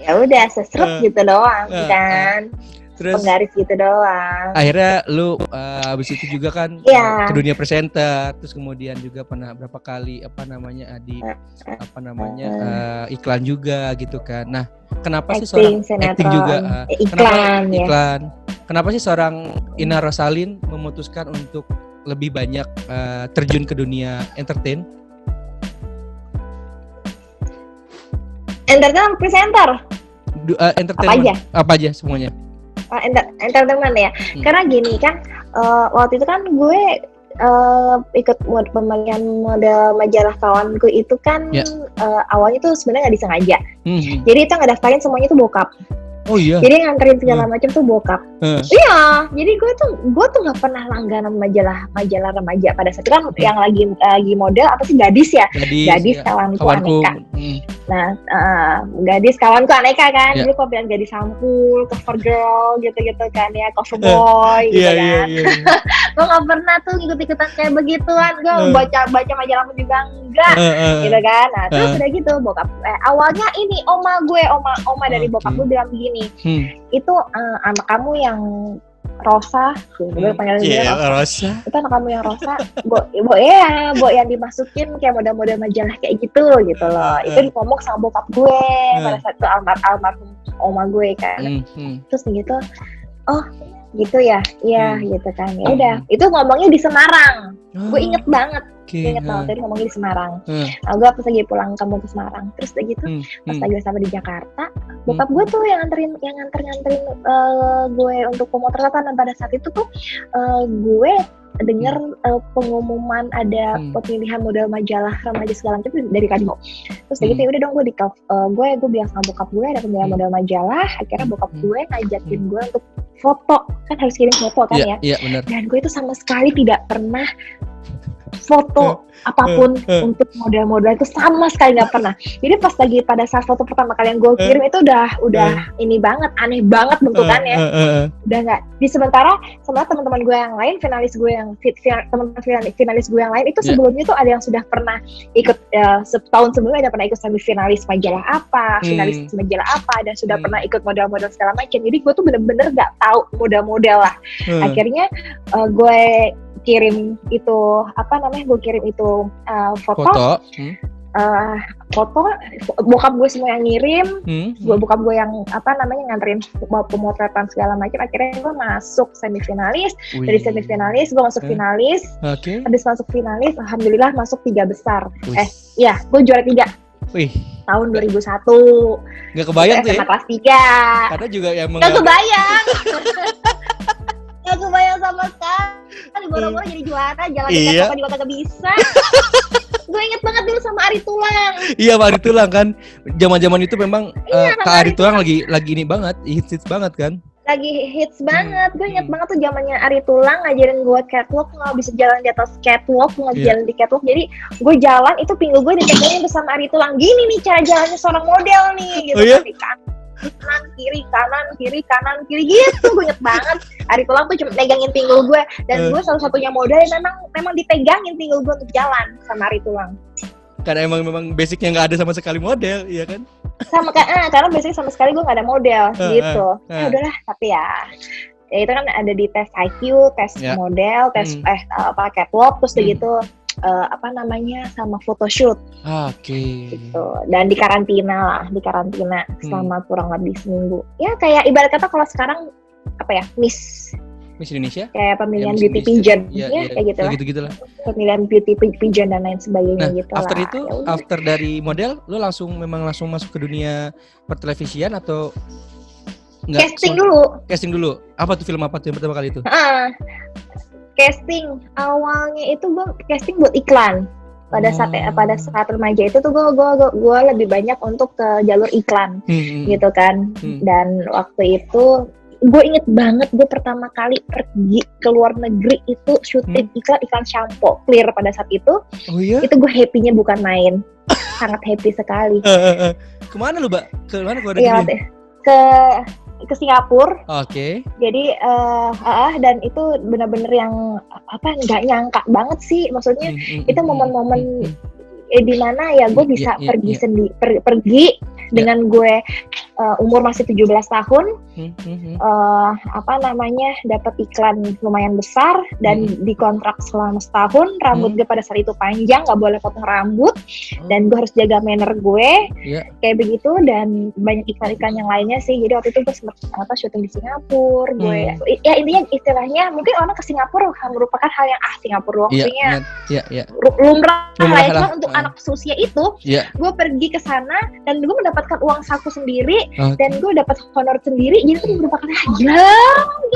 ya udah sesrep gitu doang kan. Terus penggaris gitu doang. Akhirnya lu abis itu juga kan ke dunia presenter, terus kemudian juga pernah berapa kali iklan juga gitu kan. Nah, kenapa sih seorang acting juga iklan? Kenapa sih seorang Ina Rosalyn memutuskan untuk lebih banyak terjun ke dunia entertain? Entertain presenter? Entertainment. Apa aja semuanya? Entertainment ya. Karena gini kan, waktu itu kan gue ikut pembagian model majalah kawanku itu kan awalnya tuh sebenarnya nggak disengaja. Jadi itu ngedaftarin semuanya tuh bokap. Oh iya. Jadi nganterin segala macam tuh bokap. Iya. Jadi gue tuh nggak pernah langganan majalah remaja pada saat itu kan yang lagi model apa sih Gadis ya. Gadis kawanku Aneka. Nah, Gadis kawanku Aneka kan. Jadi gue bilang Gadis Sampul, Cover Girl gitu-gitu kan ya, Cover Boy gitu kan. Gue nggak pernah tuh ikut-ikutan kayak begituan. Gue baca majalah juga enggak gitu kan. Nah terus udah gitu bokap awalnya ini oma dari bokap gue bilang begini, itu anak kamu yang Rosa, gue panggilin dia Rosa. Itu anak kamu yang Rosa, Bo yang dimasukin kayak model-model majalah kayak gitu loh. Itu ngomong sama bokap gue pada saat itu almarhum oma gue kan. Terus gitu, gitu ya, iya gitu kan. Ya udah, itu ngomongnya di Semarang. Gue inget banget. Ingat banget tadi ngomongin di Semarang. Gue pas lagi pulang kampung ke Semarang, terus udah gitu pas lagi sampai di Jakarta, bokap gue tuh yang nganterin gue untuk pemotretan. Dan pada saat itu tuh gue dengar pengumuman ada pemilihan model majalah remaja segala macam dari radio. Terus udah gitu udah dong gue bilang sama bokap gue ada pemilihan model majalah. Akhirnya bokap gue ngajakin gue untuk foto, kan harus kirim foto kan ya. Iya benar. Dan gue itu sama sekali tidak pernah foto apapun untuk model-model itu, sama sekali nggak pernah. Jadi pas lagi pada saat foto pertama kali yang gue kirim itu udah ini banget, aneh banget bentukannya. Udah nggak. Sementara teman-teman gue yang lain, finalis gue yang lain itu sebelumnya tuh ada yang sudah pernah ikut setahun sebelumnya ada pernah ikut semifinalis majalah apa, finalis majalah apa, dan sudah pernah ikut model-model segala macam. Jadi gue tuh bener-bener nggak tahu model-model lah. Akhirnya gue kirim itu foto. Bokap gue semua yang ngirim, bokap gue yang nganterin pemotretan segala macam. Akhirnya gue masuk semifinalis. Dari semifinalis gue masuk finalis. Habis masuk finalis, alhamdulillah masuk 3 besar. Gue juara 3. Tahun 2001. Gak kebayang tuh ya? Kelas 3. Karena juga yang Gak kebayang. Gak kebayang sama sekali. Boro-boro jadi juara, jalan apa juga kagak bisa. Gue inget banget dulu sama Ari Tulang. Iya, Pak Ari Tulang kan. Zaman-zaman itu memang Kak Ari Tulang lagi ini banget, hits banget kan. Lagi hits banget. Gue inget banget tuh zamannya Ari Tulang ngajarin gue catwalk, nggak bisa jalan di atas catwalk, nggak bisa jalan di catwalk. Jadi gue jalan itu pinggul gue dipegangin bersama Ari Tulang. Gini nih cara jalannya seorang model nih gitu. Kanan kiri gitu. Gue inget banget Ari Tulang tuh cuma megangin pinggul gue, dan gue salah satunya model yang memang dipegangin pinggul gue untuk jalan sama Ari Tulang. Karena memang basicnya nggak ada sama sekali model, iya kan? Karena basicnya sama sekali gue nggak ada model gitu. Ya udahlah, tapi ya itu kan ada di tes IQ, tes model, tes catwalk, terus gitu sama photoshoot. Gitu. Dan di karantina selama kurang lebih seminggu. Ya kayak ibarat kata kalau sekarang Miss Indonesia, kayak pemilihan beauty pageant, kayak gitu lah. Pemilihan beauty pageant dan lain sebagainya gitu lah. After itu, after dari model, lo langsung masuk ke dunia pertelevisian atau enggak? Casting dulu. Apa tuh film apa tuh yang pertama kali itu? Casting awalnya itu gue casting buat iklan. Pada saat remaja itu tuh gue lebih banyak untuk ke jalur iklan, gitu kan. Dan waktu itu gue inget banget gue pertama kali pergi ke luar negeri itu syuting iklan shampoo Clear pada saat itu. Itu gue happy-nya bukan main. Sangat happy sekali. Kemana lu, Mbak? Kemana gue ada ke Singapura. Jadi dan itu benar-benar yang nggak nyangka banget sih, maksudnya itu momen-momen di mana ya gue bisa pergi dengan gue umur masih 17 tahun, dapat iklan lumayan besar dan dikontrak selama setahun. Rambut gue pada saat itu panjang, nggak boleh potong rambut, dan gue harus jaga manner gue, kayak begitu, dan banyak iklan-iklan yang lainnya sih. Jadi waktu itu gue sempat syuting di Singapura, ya intinya istilahnya mungkin orang ke Singapura merupakan hal yang Singapura waktunya lumrah lah, untuk anak seusia itu. Gue pergi ke sana dan gue mendapatkan uang saku sendiri, dan gue dapat honor sendiri. Jadi itu merupakan gue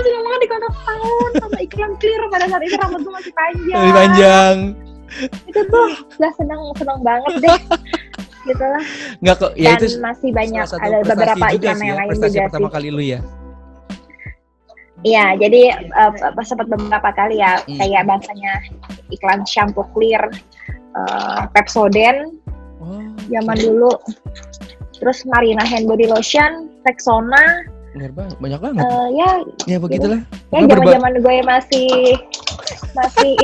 senang banget di kontrak tahun sama iklan Clear pada saat itu. Rambut gue masih panjang. Itu tuh senang banget deh. Gitu lah. Dan itu masih banyak ada beberapa iklan yang lain juga sih. Pertama kali lu ya? Iya, jadi sempat beberapa kali ya, kayak bahasanya iklan shampoo Clear, Pepsodent zaman dulu, terus Marina hand body lotion, Rexona. Bener banget, banyak banget. Ya begitulah. Ya zaman gue masih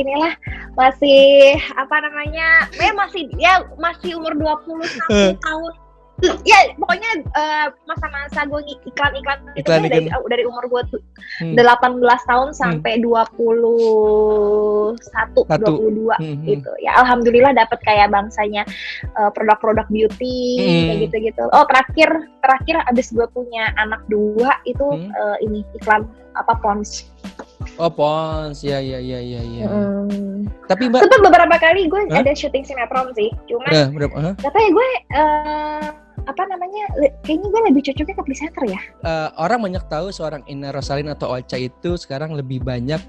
inilah, masih masih umur 21 tahun. Ya pokoknya masa-masa gue iklan-iklan itu Iklan. dari umur gue 18 tahun sampai 21, 22 gitu. Ya alhamdulillah dapat kayak bangsanya produk-produk beauty kayak gitu-gitu. Oh terakhir abis gue punya anak 2 itu ini iklan Pons. Oh Pons, ya. Tapi Mbak, sempat beberapa kali gue ada syuting sinetron sih, cuman katanya gue kayaknya gue lebih cocoknya ke presenter ya. Orang banyak tahu seorang Ina Rosalin atau Ocha itu sekarang lebih banyak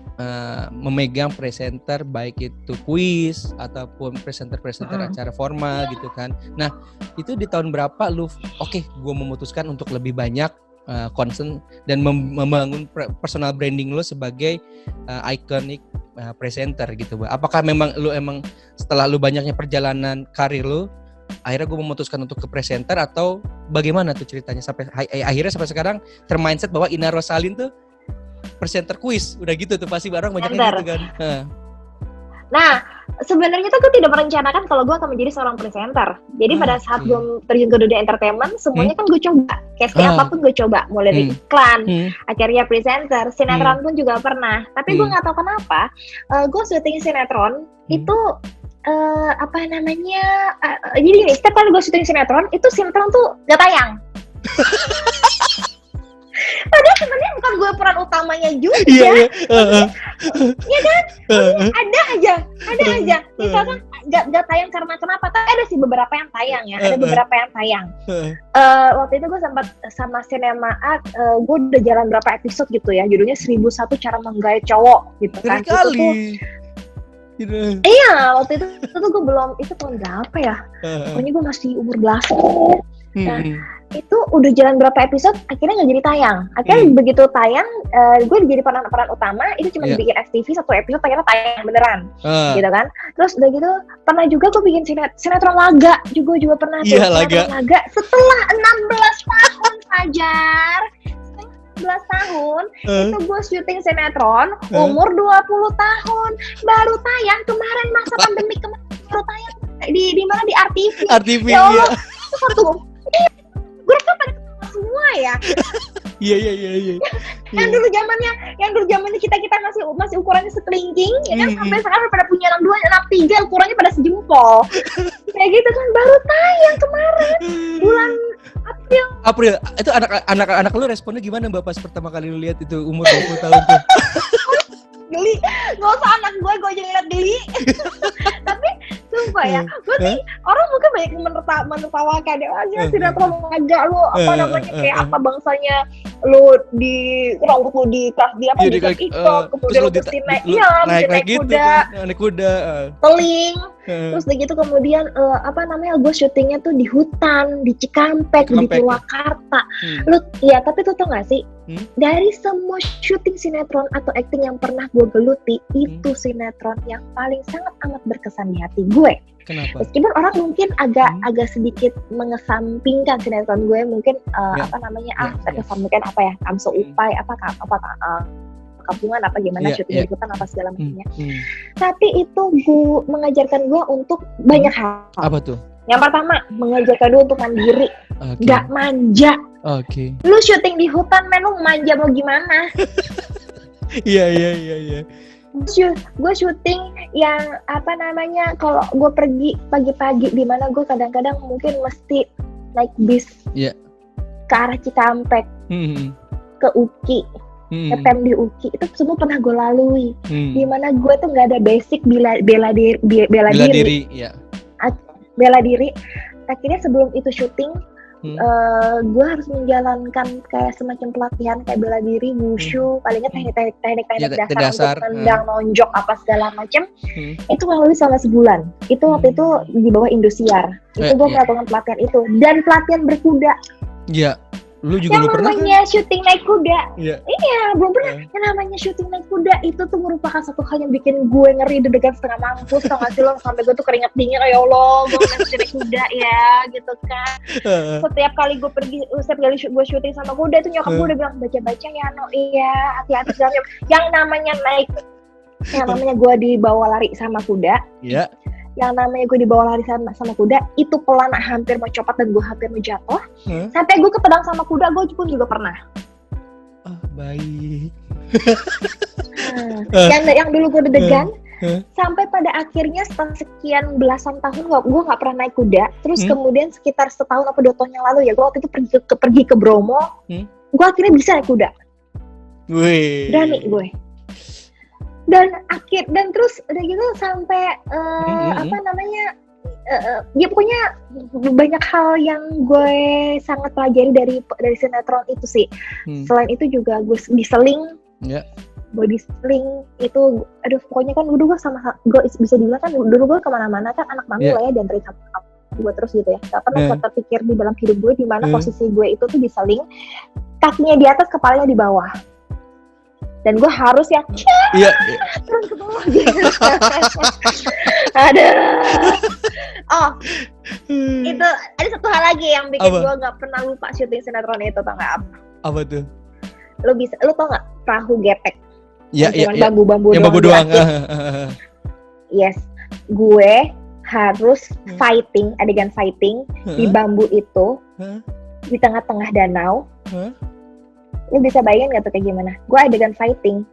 memegang presenter, baik itu kuis ataupun presenter acara formal gitu kan. Nah itu di tahun berapa lu gue memutuskan untuk lebih banyak concern dan membangun personal branding lo sebagai iconic presenter gitu, Mbak? Apakah memang setelah lu banyaknya perjalanan karir lu akhirnya gue memutuskan untuk ke presenter, atau bagaimana tuh ceritanya sampai akhirnya sampai sekarang termindset bahwa Ina Rosalin tuh presenter kuis, udah gitu tuh pasti orang banyaknya gitu kan. Nah, sebenarnya tuh gue tidak merencanakan kalau gue akan menjadi seorang presenter. Jadi pada saat gue terjun ke dunia entertainment, semuanya kan gue coba. Kayak apapun gue coba, mulai dari iklan, akhirnya presenter, sinetron pun juga pernah. Tapi gue nggak tahu kenapa, gue syuting sinetron itu jadi gini, setiap kali gue syuting sinetron, itu sinetron tuh gak tayang. Padahal sebenarnya bukan gue peran utamanya juga. Iya kan? Ada aja. Misalkan gak tayang karena kenapa? Tapi ada sih beberapa yang tayang ya. Ada beberapa yang tayang. Waktu itu gue sempat sama Cinema Art, gue udah jalan berapa episode gitu ya. Judulnya 1001 Cara Menggait Cowok gitu kan. Iya, waktu itu gue belum, itu tahun berapa ya? Pokoknya gue masih umur belasan. Nah, itu udah jalan berapa episode, akhirnya nggak jadi tayang. Akhirnya begitu tayang, gue jadi peran utama, itu cuma bikin FTV 1 episode, akhirnya tayang beneran, gitu kan. Terus udah gitu, pernah juga gue bikin sinetron laga, juga pernah tuh, sinetron laga. Setelah 16 tahun Fajar, 11 tahun, itu gue syuting sinetron, umur 20 tahun, baru tayang kemarin masa pandemi kemarin, baru tayang di mana, di RTV. Ya Allah, itu satu, gue kan pada semua ya. Iya. Yang dulu zamannya kita masih ukurannya sekelingking, ya kan, sampai sekarang pada punya anak 2, anak 3, ukurannya pada sejempol. Kayak gitu kan, baru tayang kemarin bulan April. Itu anak lu responnya gimana, Mbak, pas pertama kali lu lihat itu umur 20 tahun tuh? Geli, gak usah anak gue aja ngeliat geli. Tapi sumpah ya, gue sih orang mungkin banyak menertawakan ya, aja sinetron laga lu kayak apa bangsanya lu di rambut lu di kelas dia apa di kemudian lu mesti naik kuda, teling. Terus begitu kemudian gue syutingnya tuh di hutan, di Cikampek. Di Purwakarta. Tapi tuh tau gak sih, dari semua syuting sinetron atau acting yang pernah gue geluti, itu sinetron yang paling sangat amat berkesan di hati gue. Kenapa? Meskipun orang mungkin agak sedikit mengesampingkan sinetron gue, mungkin terkesampingkan Kamso Upai, kampungan syuting liputan segala macamnya. Tapi itu gue mengajarkan gue untuk banyak hal. Apa tuh? Yang pertama, mengajarkan gue untuk mandiri, gak manja. Lu syuting di hutan, lu manja mau gimana? Iya. Gue syuting yang kalau gue pergi pagi-pagi, di mana gue kadang-kadang mungkin mesti naik bis ke arah Cikampek, ke UKI. Ngetem di UKI, itu semua pernah gue lalui. Dimana gue tuh nggak ada basic bela diri. Akhirnya sebelum itu syuting, gue harus menjalankan kayak semacam pelatihan kayak bela diri, wushu, palingnya teknik dasar untuk tendang, nonjok apa segala macam. Itu lalui selama sebulan. Itu waktu itu di bawah Indosiar. Itu gue melakukan pelatihan itu, dan pelatihan berkuda. Iya. Lu juga pernah namanya syuting naik kuda. Iya, belum pernah. Yang namanya syuting naik kuda itu tuh merupakan satu hal yang bikin gue ngeri, deg-degan setengah mampus, tau gak sih lo, sampai gue tuh keringat dingin, ya Allah, gue naik kuda ya, gitu kan. Setiap kali gue gue syuting sama kuda itu nyokap gue udah bilang, baca-baca ya, no, iya, hati-hati segala macam. Yang namanya gue dibawa lari sama kuda. yang namanya gue dibawa lari sama kuda, itu pelan hampir mau copot dan gue hampir mau jatuh. Sampai gue ketendang sama kuda, gue pun juga pernah. Baik. Yang dulu gue deg-degan, sampai pada akhirnya setelah sekian belasan tahun gue nggak pernah naik kuda. Terus kemudian sekitar setahun apa 2 tahun yang lalu ya, gue waktu itu pergi ke Bromo, gue akhirnya bisa naik kuda. Berani gue. Dan terus udah gitu sampai apa namanya, ya pokoknya banyak hal yang gue sangat pelajari dari sinetron itu sih. Selain itu juga gue diseling, body sling itu, aduh pokoknya kan dulu gue gue bisa dibilang kan dulu gue kemana-mana kan anak mami lah ya, dan dari gue terus gitu ya. Gak pernah terpikir di dalam hidup gue di mana posisi gue itu tuh diseling, kakinya di atas, kepalanya di bawah. Dan gue harus yang turun ke bawah gitu. Itu ada satu hal lagi yang bikin gue gak pernah lupa syuting sinetron itu, tau gak apa? Apa tuh? Lu tau gak perahu gepek? Iya. Bambu-bambu yang bambu doang. Yes, gue harus adegan fighting di bambu itu di tengah-tengah danau. Lu bisa bayangin gak tuh kayak gimana? Gue adegan fighting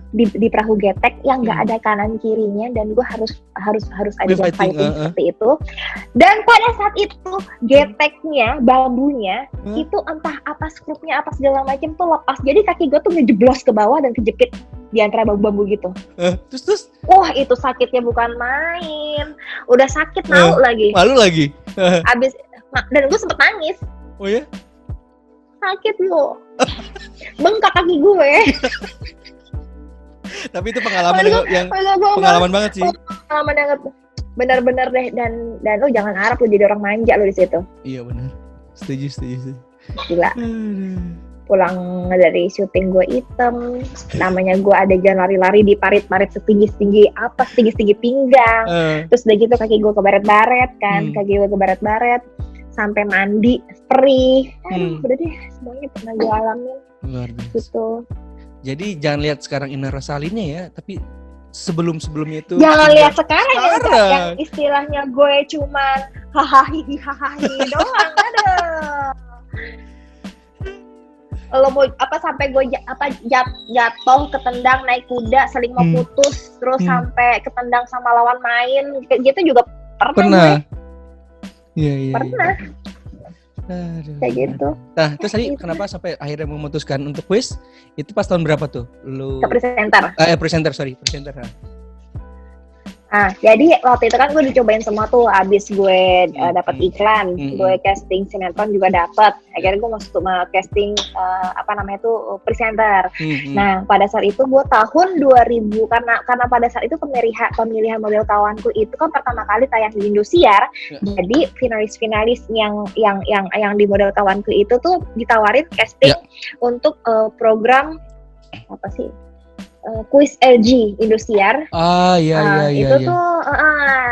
di perahu getek yang gak ada kanan kirinya, dan gue harus adegan fighting seperti itu. Dan pada saat itu geteknya, bambunya itu entah apa skrupnya apa segala macam tuh lepas. Jadi kaki gue tuh ngejeblos ke bawah dan kejepit di antara bambu-bambu gitu. Terus? Wah, itu sakitnya bukan main. Udah sakit malu lagi. Abis dan gue sempet nangis. Oh ya? Sakit loh. Bengkak kaki gue. Tapi itu pengalaman banget sih. Pengalaman yang benar-benar deh, dan lu jangan harap lu jadi orang manja lu di situ. Iya benar. Setuju. Gila. Pulang dari syuting gue item, namanya gue adegan lari-lari di parit-parit setinggi pinggang. Terus udah gitu kaki gue kebaret-baret kan, sampai mandi, perih. Udah deh, semuanya pernah gue alamin. Luar biasa. Gitu. Jadi jangan lihat sekarang Inna Rosalinnya ya, tapi sebelumnya itu. Jangan lihat sekarang. Yang istilahnya gue cuman hahaha doang, ada. Lo mau sampai gue jatuh, ketendang naik kuda, saling mau putus, terus sampai ketendang sama lawan main, gitu juga pernah. Iya. Pernah. Kayak gitu. Nah, terus tadi kenapa sampai akhirnya memutuskan untuk quiz? Itu pas tahun berapa tuh? Lu presenter. Presenter. Jadi waktu itu kan gue dicobain semua tuh, abis gue dapat iklan, gue casting sinetron juga dapat. Akhirnya gue masuk casting presenter. Nah, pada saat itu gue tahun 2000 karena pada saat itu pemilihan model kawanku itu kan pertama kali tayang di Indosiar. Jadi finalis yang di model kawanku itu tuh ditawarin casting untuk program apa sih? Quiz LG Indosiar. Iya. Itu tuh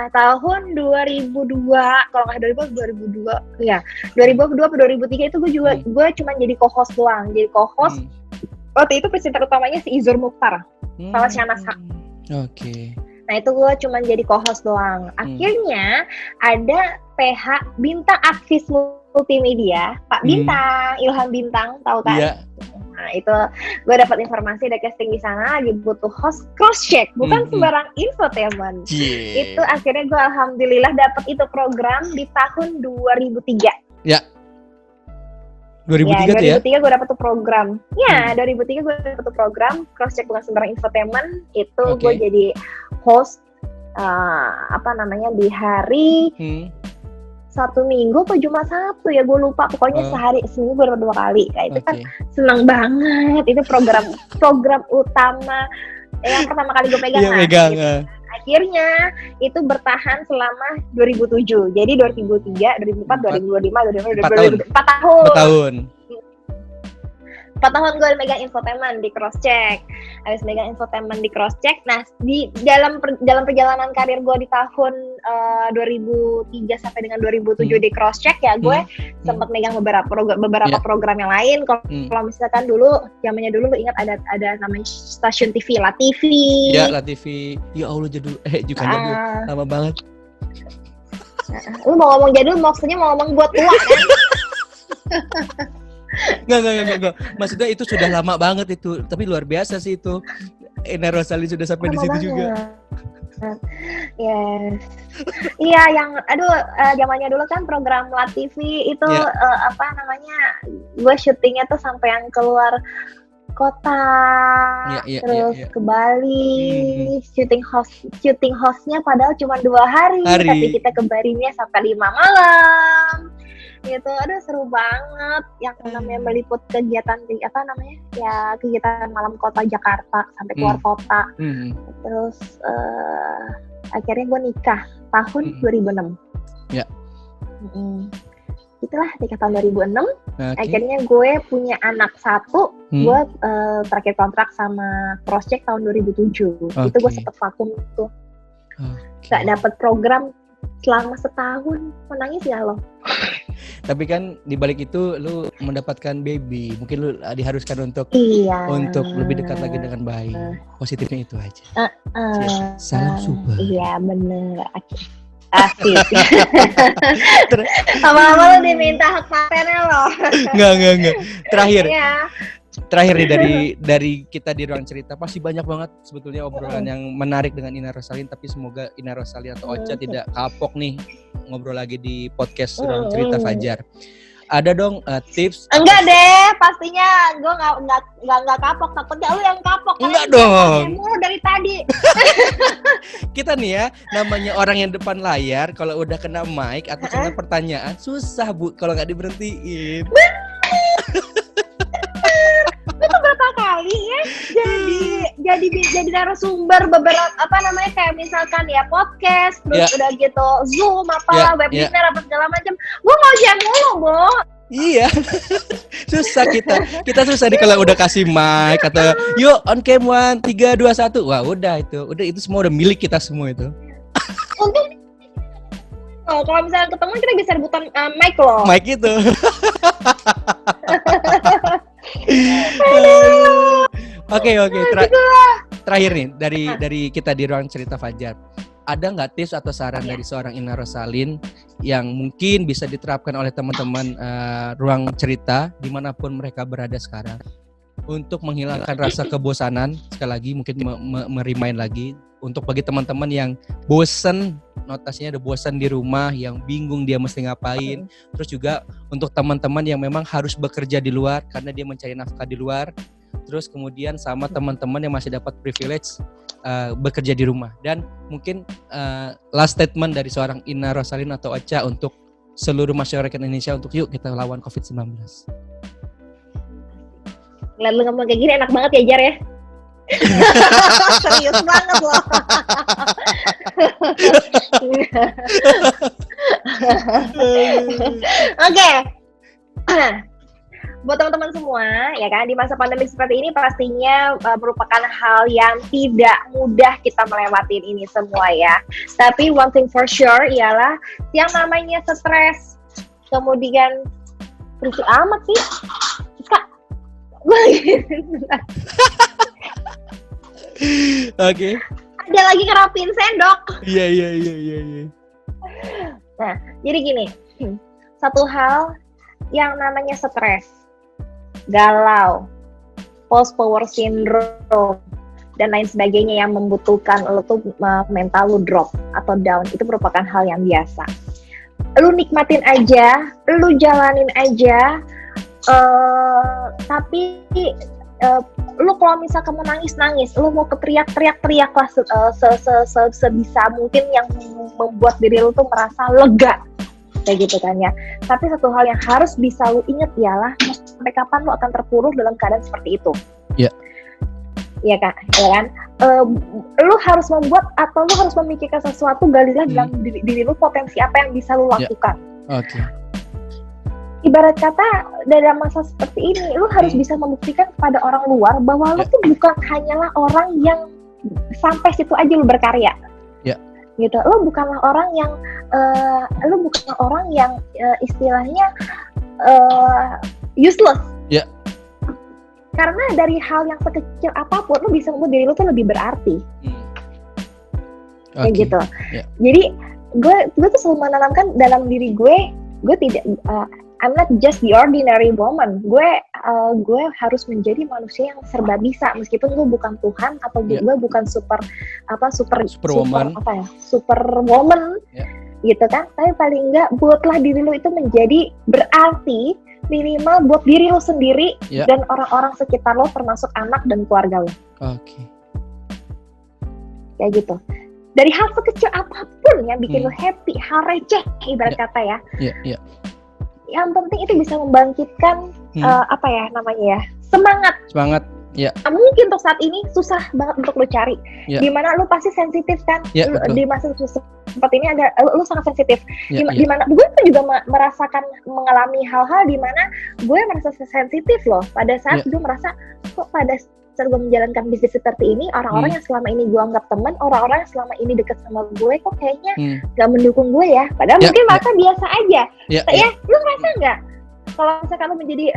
tahun 2002, kalau nggak 2002 ya, 2002 atau 2003 itu gue cuma jadi co-host doang. Waktu itu presenter utamanya si Izur Mukhtar sama Shanas Haq. Oke. Nah itu gue cuma jadi co-host doang. Akhirnya ada PH Bintang Aksis Multimedia, Pak Bintang, Ilham Bintang, tahu kan? Iya. Nah itu gue dapat informasi ada casting di sana, lagi butuh host cross check, bukan sembarang infotainment. Itu akhirnya gue alhamdulillah dapat itu program di tahun 2003. Ya. 2003 tuh ya? 2003 gue dapat tuh program. 2003 gue dapat tuh program cross check bukan sembarang infotainment. Itu gue jadi host di hari Sabtu Minggu atau Jumat Sabtu ya, gue lupa, pokoknya seminggu gue dapat 2 kali. Nah itu kan seneng banget, itu program utama yang pertama kali gue pegang. Gitu. Akhirnya itu bertahan selama 2007, jadi 2003, 2004, 2005, 2006, 4 tahun. 4 tahun gue megang infotainment di Crosscheck. Habis megang infotainment di Crosscheck, nah di dalam perjalanan karir gue di tahun 2003 sampai dengan 2007 di Crosscheck ya, gue sempat megang beberapa program yang lain. Kalau misalkan zamannya dulu lu ingat ada namanya stasiun TV La TV. Ya La TV. Ya Allah jadul juga lama banget. Lu mau ngomong jadul, maksudnya mau ngomong buat tua kan? Enggak. Maksudnya itu sudah lama banget itu, tapi luar biasa sih itu. Ina Rosalin sudah sampai di situ juga. Yes. Iya, yang zamannya dulu kan program La TV itu gue syutingnya tuh sampai yang keluar kota, terus ke Bali, syuting hostnya padahal cuma 2 hari, tapi kita ke Balinya sampai 5 malam. Gitu, seru banget yang namanya meliput kegiatan kegiatan malam kota Jakarta sampai keluar kota. Terus akhirnya gue nikah tahun 2006. Ya. Itulah nikah tahun 2006. Akhirnya gue punya anak 1. Gue terakhir kontrak sama Crosscheck tahun 2007. Itu gue sempet vakum tuh. Gak dapet program selama setahun. Menangis gak lo? Tapi kan di balik itu lu mendapatkan baby, mungkin lu diharuskan untuk lebih dekat lagi dengan bayi. Positifnya itu aja. Salam super. Iya bener. Asik. Lama-lama lu diminta hak patennya lo. Enggak. Terakhir nih dari kita di ruang cerita, pasti banyak banget sebetulnya obrolan yang menarik dengan Ina Rosalin, tapi semoga Ina Rosalin atau Ocha tidak kapok nih ngobrol lagi di podcast ruang cerita Fajar. Ada dong tips? Enggak deh, pastinya gue nggak kapok, takutnya lu yang kapok. Enggak dong. Mulu dari tadi. Kita nih ya, namanya orang yang depan layar, kalau udah kena mic atau kena pertanyaan susah Bu kalau nggak diberhentiin. Itu berapa kali ya jadi narasumber beberapa kayak misalkan ya podcast, terus udah gitu Zoom webinar apa segala macam. Gue mau jam mulu, Bu. Iya. Susah kita susah nih kalau udah kasih mic atau yuk on cam 1 3 2 1. Wah, udah itu semua udah milik kita semua itu. Untung kalau misalnya ketemu kita bisa rebutan mic loh. Mic itu. Oke. Terakhir nih dari kita di ruang cerita Fajar. Ada nggak tips atau saran dari seorang Ina Rosalin yang mungkin bisa diterapkan oleh teman-teman ruang cerita dimanapun mereka berada sekarang untuk menghilangkan rasa kebosanan? Sekali lagi mungkin merimain lagi untuk bagi teman-teman yang bosan, notasinya ada bosan di rumah, yang bingung dia mesti ngapain. Terus juga untuk teman-teman yang memang harus bekerja di luar karena dia mencari nafkah di luar. Terus kemudian sama teman-teman yang masih dapat privilege bekerja di rumah. Dan mungkin last statement dari seorang Ina Rosalin atau Ocha untuk seluruh masyarakat Indonesia untuk yuk kita lawan COVID-19. Ngeliat lu ngomong kayak gini enak banget ya Jar ya. Serius banget loh. Oke. Buat teman-teman semua ya kan, di masa pandemi seperti ini pastinya merupakan hal yang tidak mudah kita melewatin ini semua ya. Tapi one thing for sure ialah yang namanya stres, kemudian berisik amat sih Kak. Oke. Ada lagi ngerapin sendok. Iya. Nah, jadi gini, satu hal yang namanya stres, galau, post power syndrome, dan lain sebagainya yang membutuhkan lo tuh mental lo drop atau down, itu merupakan hal yang biasa. Lu nikmatin aja, lu jalanin aja, tapi lu kalau misal kamu nangis, lu mau teriak lah sebisa mungkin yang membuat diri lu tuh merasa lega. Kayak gitu kan ya. Tapi satu hal yang harus bisa lu inget ialah sampai kapan lu akan terpuruk dalam keadaan seperti itu. Iya. Iya Kak, ya kan? Lu harus membuat atau lu harus memikirkan sesuatu, galilah dalam diri lu potensi apa yang bisa lu lakukan. Oke. Ibarat kata dalam masa seperti ini, lu harus bisa membuktikan kepada orang luar bahwa lu tuh bukan hanyalah orang yang sampai situ aja lu berkarya. Iya. Gitu. Lu bukanlah orang yang istilahnya useless. Iya. Karena dari hal yang sekecil apapun lu bisa membuat diri lu tuh lebih berarti. Kayak gitu. Yeah. Jadi gue tuh selalu menanamkan dalam diri gue tidak I'm not just the ordinary woman. Gue harus menjadi manusia yang serba bisa, meskipun gue bukan Tuhan atau gue bukan superwoman, gitu kan. Tapi paling enggak buatlah diri lo itu menjadi berarti minimal buat diri lo sendiri dan orang-orang sekitar lo, termasuk anak dan keluarga lo. Oke. Kayak gitu. Dari hal sekecil apapun yang bikin lo happy, hal receh ibarat kata ya. Yang penting itu bisa membangkitkan semangat. Mungkin untuk saat ini susah banget untuk lo cari. Dimana lo pasti sensitif kan. Di masa seperti ini lo sangat sensitif. Dimana gue tuh juga mengalami hal-hal dimana gue merasa sensitif loh. Pada saat gue merasa kok pada saat gue menjalankan bisnis seperti ini, orang-orang yang selama ini gue anggap teman, orang-orang yang selama ini dekat sama gue kok kayaknya gak mendukung gue ya. Padahal mungkin merasa biasa aja. Lu ngerasa nggak kalau misalkan lu menjadi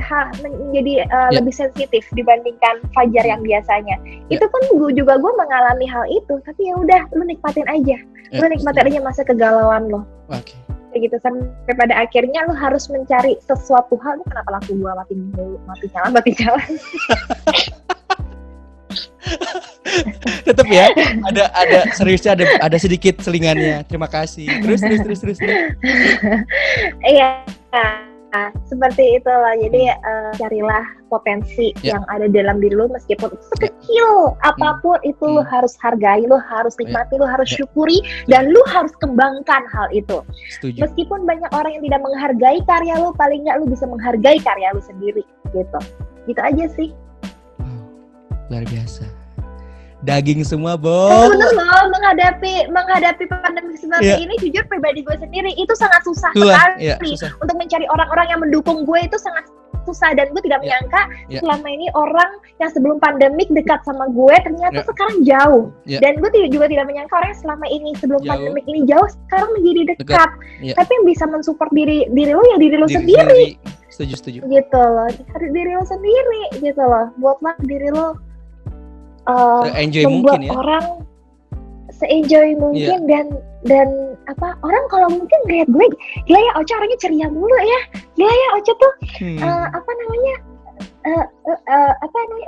lebih sensitif dibandingkan Fajar yang biasanya? Itu kan gue mengalami hal itu. Tapi ya udah, lu nikmatin aja. Lu nikmatin aja masa kegalauan lo. Kayak gitu, sampai pada akhirnya lu harus mencari sesuatu hal. Kenapa lampu gua mati nyala? Tetap ya, ada seriusnya, ada sedikit selingannya. Terima kasih. Terus. Iya, seperti itulah. Jadi carilah potensi yang ada dalam diri lu, meskipun sekecil apapun itu lu harus hargai, lu harus nikmati, lu harus syukuri, dan lu harus kembangkan hal itu. Setuju. Meskipun banyak orang yang tidak menghargai karya lu, paling nggak lu bisa menghargai karya lu sendiri, gitu aja sih. Luar biasa. Daging semua, Bo. Bener loh, menghadapi pandemi seperti ini, jujur pribadi gue sendiri itu sangat susah sekali. Susah. Untuk mencari orang-orang yang mendukung gue itu sangat susah, dan gue tidak menyangka selama ini orang yang sebelum pandemik dekat sama gue ternyata sekarang jauh. Dan gue juga tidak menyangka orang yang selama ini sebelum pandemik ini jauh sekarang menjadi dekat. Tapi yang bisa mensupport diri lo ya diri lo sendiri. Setuju. Gitu loh, diri lo sendiri gitu loh. Buatlah diri lo enjoy membuat mungkin ya. Orang se-enjoy mungkin dan orang kalau mungkin ngeliat gue, gila ya Ocha orangnya ceria mulu ya, gila ya Ocha tuh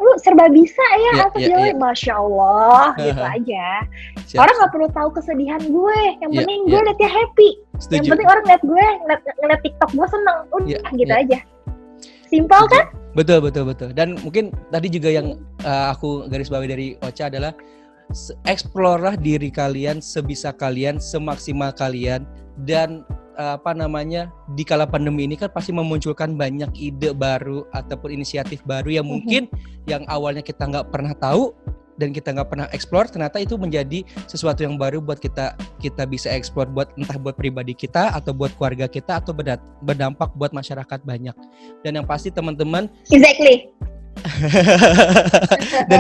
lu serba bisa ya, Masya Allah gitu aja. Orang nggak perlu tahu kesedihan gue, yang penting gue liat dia happy. Setuju. Yang penting orang liat gue ngeliat TikTok gue seneng, gitu aja. Simpel kan? Betul. Dan mungkin tadi juga yang aku garis bawahi dari Ocha adalah eksplorlah diri kalian sebisa kalian, semaksimal kalian, dan di kala pandemi ini kan pasti memunculkan banyak ide baru ataupun inisiatif baru yang mungkin yang awalnya kita nggak pernah tahu dan kita nggak pernah explore, ternyata itu menjadi sesuatu yang baru buat kita bisa explore, entah buat pribadi kita atau buat keluarga kita atau berdampak buat masyarakat banyak. Dan yang pasti teman-teman dan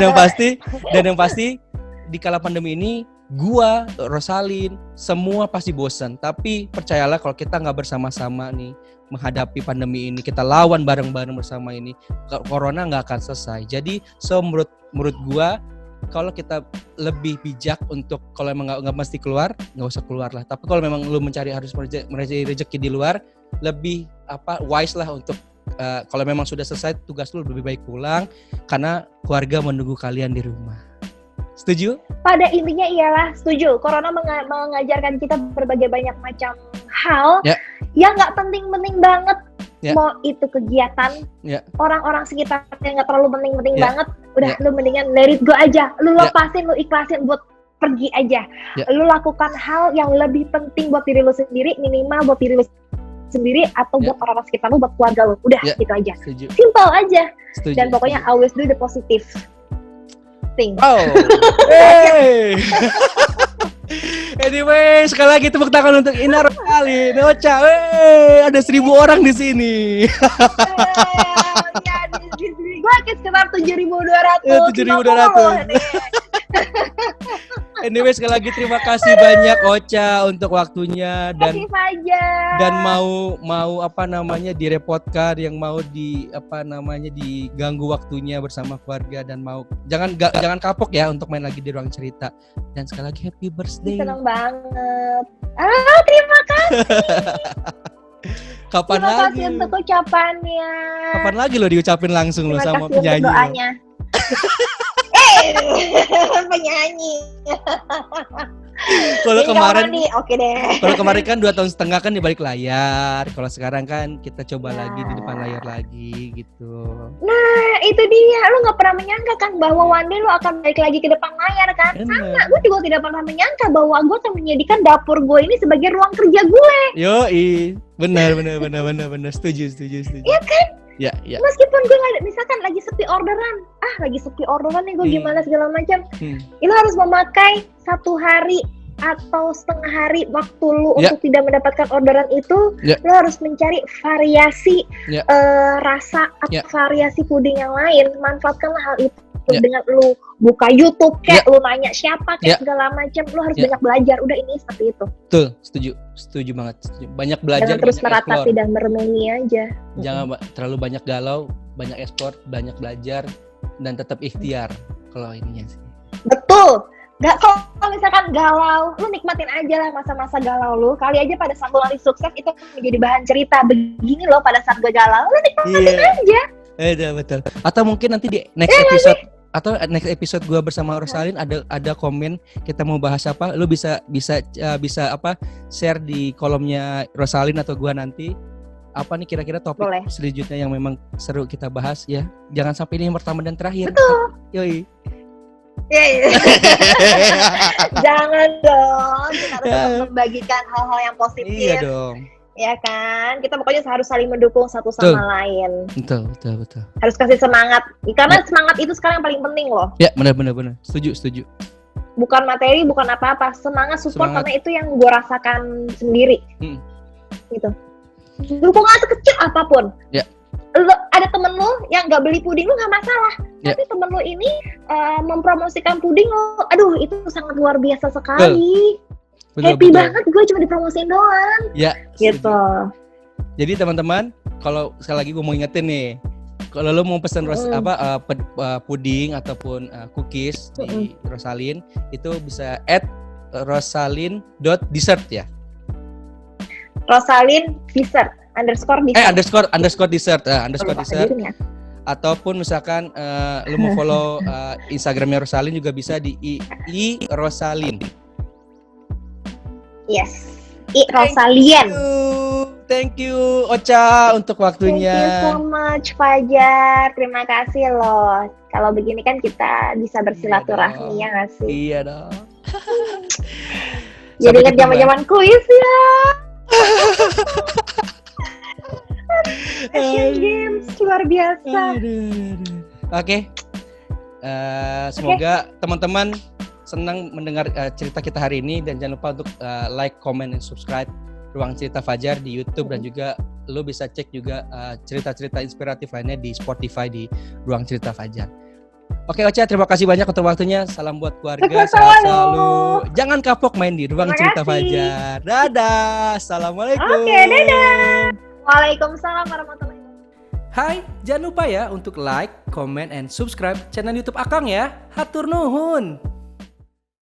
yang pasti di kala pandemi ini gua, Rosalin, semua pasti bosan. Tapi percayalah kalau kita nggak bersama-sama nih menghadapi pandemi ini, kita lawan bareng-bareng bersama ini, corona nggak akan selesai. Jadi menurut gua, kalau kita lebih bijak untuk kalau emang nggak mesti keluar, nggak usah keluar lah. Tapi kalau memang lu harus mencari rezeki di luar, lebih wise lah untuk kalau memang sudah selesai tugas lu, lebih baik pulang karena keluarga menunggu kalian di rumah. Setuju? Pada intinya iyalah setuju. Corona mengajarkan kita berbagai banyak macam hal yang nggak penting-penting banget. Mau itu kegiatan orang-orang sekitar yang nggak terlalu penting-penting banget, udah lu mendingan let it go aja, lu lepasin, lu ikhlasin buat pergi aja. Lu lakukan hal yang lebih penting buat diri lu sendiri, minimal buat diri lu sendiri atau buat orang-orang sekitar lu, buat keluarga lu, udah gitu aja. Simple aja. Dan pokoknya always do the positive thing. Hey. Anyway, sekali lagi tepuk tangan untuk Inar kali, Ocha. Ada 1.000 orang di sini. Di sini gue sekitar 7.200. 7.200. Anyway, sekali lagi terima kasih banyak Ocha untuk waktunya dan mau apa namanya direpotkan, yang mau diganggu waktunya bersama keluarga, dan mau jangan kapok ya untuk main lagi di ruang cerita. Dan sekali lagi happy birthday. Senang banget. Terima kasih. Kapan terima lagi? kasih untuk ucapannya. Kapan lagi lo diucapin langsung lo sama penyanyi? Terima kasih untuk doanya. Penyanyi. Kalau kemarin oke deh. Kalau kemarin kan 2 tahun setengah kan di balik layar. Kalau sekarang kan kita coba lagi di depan layar lagi gitu. Nah, itu dia. Lu nggak pernah menyangka kan bahwa one day lu akan balik lagi ke depan layar kan? Sama, gue juga tidak pernah menyangka bahwa gue akan menjadikan dapur gue ini sebagai ruang kerja gue. Yoi, benar. Setuju. Iya kan? Ya. Meskipun gue misalkan lagi sepi orderan nih gue gimana segala macam. Lu harus memakai 1 hari atau setengah hari waktu lu untuk tidak mendapatkan orderan itu. Lu harus mencari variasi rasa atau variasi puding yang lain. Manfaatkanlah hal itu dengan lu buka YouTube kayak lu nanya siapa kayak segala macam. Lu harus banyak belajar. Udah, ini seperti itu. Betul, setuju banget. Banyak belajar, jangan terus banyak meratapi explore. dan merenungi aja. Jangan terlalu banyak galau, banyak ekspor, banyak belajar, dan tetap ikhtiar kalau ininya sih. Betul. Gak, kalau misalkan galau, lu nikmatin aja lah masa-masa galau lu. Kali aja pada saat lu nanti sukses itu menjadi bahan cerita. Begini loh pada saat gue galau, lu nikmatin aja. Betul. Atau mungkin nanti di next episode gue bersama Rosalin ada komen kita mau bahas apa, lu bisa share di kolomnya Rosalin atau gue nanti apa nih kira-kira topik selanjutnya yang memang seru kita bahas ya. Jangan sampai ini yang pertama dan terakhir. Betul. Yoi. Jangan dong, kita harus membagikan hal-hal yang positif. Iya dong. Ya kan, kita pokoknya harus saling mendukung satu sama lain. Betul. Harus kasih semangat, karena semangat itu sekarang yang paling penting loh. Ya, benar. Setuju. Bukan materi, bukan apa-apa, semangat support. Karena itu yang gue rasakan sendiri. Gitu. Dukungan sekecil apapun. Ya. Ada temen lo yang nggak beli puding lo nggak masalah, tapi temen lo ini mempromosikan puding lo, aduh itu sangat luar biasa sekali. Happy banget gue cuma dipromosiin doang. Ya, gitu. Jadi teman-teman, kalau sekali lagi gue mau ingetin nih, kalau lo mau pesan puding ataupun cookies di Rosalin, itu bisa @rosalin.dessert ya. Rosalin dessert _dessert dessert. Ataupun misalkan lo mau follow Instagramnya Rosalin juga bisa di @rosalin. Yes, Rosalien. Thank you Ocha untuk waktunya. Thank you so much Fajar. Terima kasih loh. Kalau begini kan kita bisa bersilaturahmi ya nggak sih? Iya dong. Jadi ingat zaman-zaman kuis ya. Asian Games luar biasa. Oke. Semoga teman-teman senang mendengar cerita kita hari ini, dan jangan lupa untuk like, comment, dan subscribe Ruang Cerita Fajar di YouTube, dan juga lo bisa cek juga cerita-cerita inspiratif lainnya di Spotify di Ruang Cerita Fajar. Oke Ocha, terima kasih banyak untuk waktunya. Salam buat keluarga, sehat selalu. Jangan kapok main di Ruang Cerita Fajar. Dadah. Assalamualaikum. Oke, dadah. Waalaikumsalam warahmatullahi wabarakatuh. Hai, jangan lupa ya untuk like, comment, and subscribe channel YouTube Akang ya. Hatur nuhun.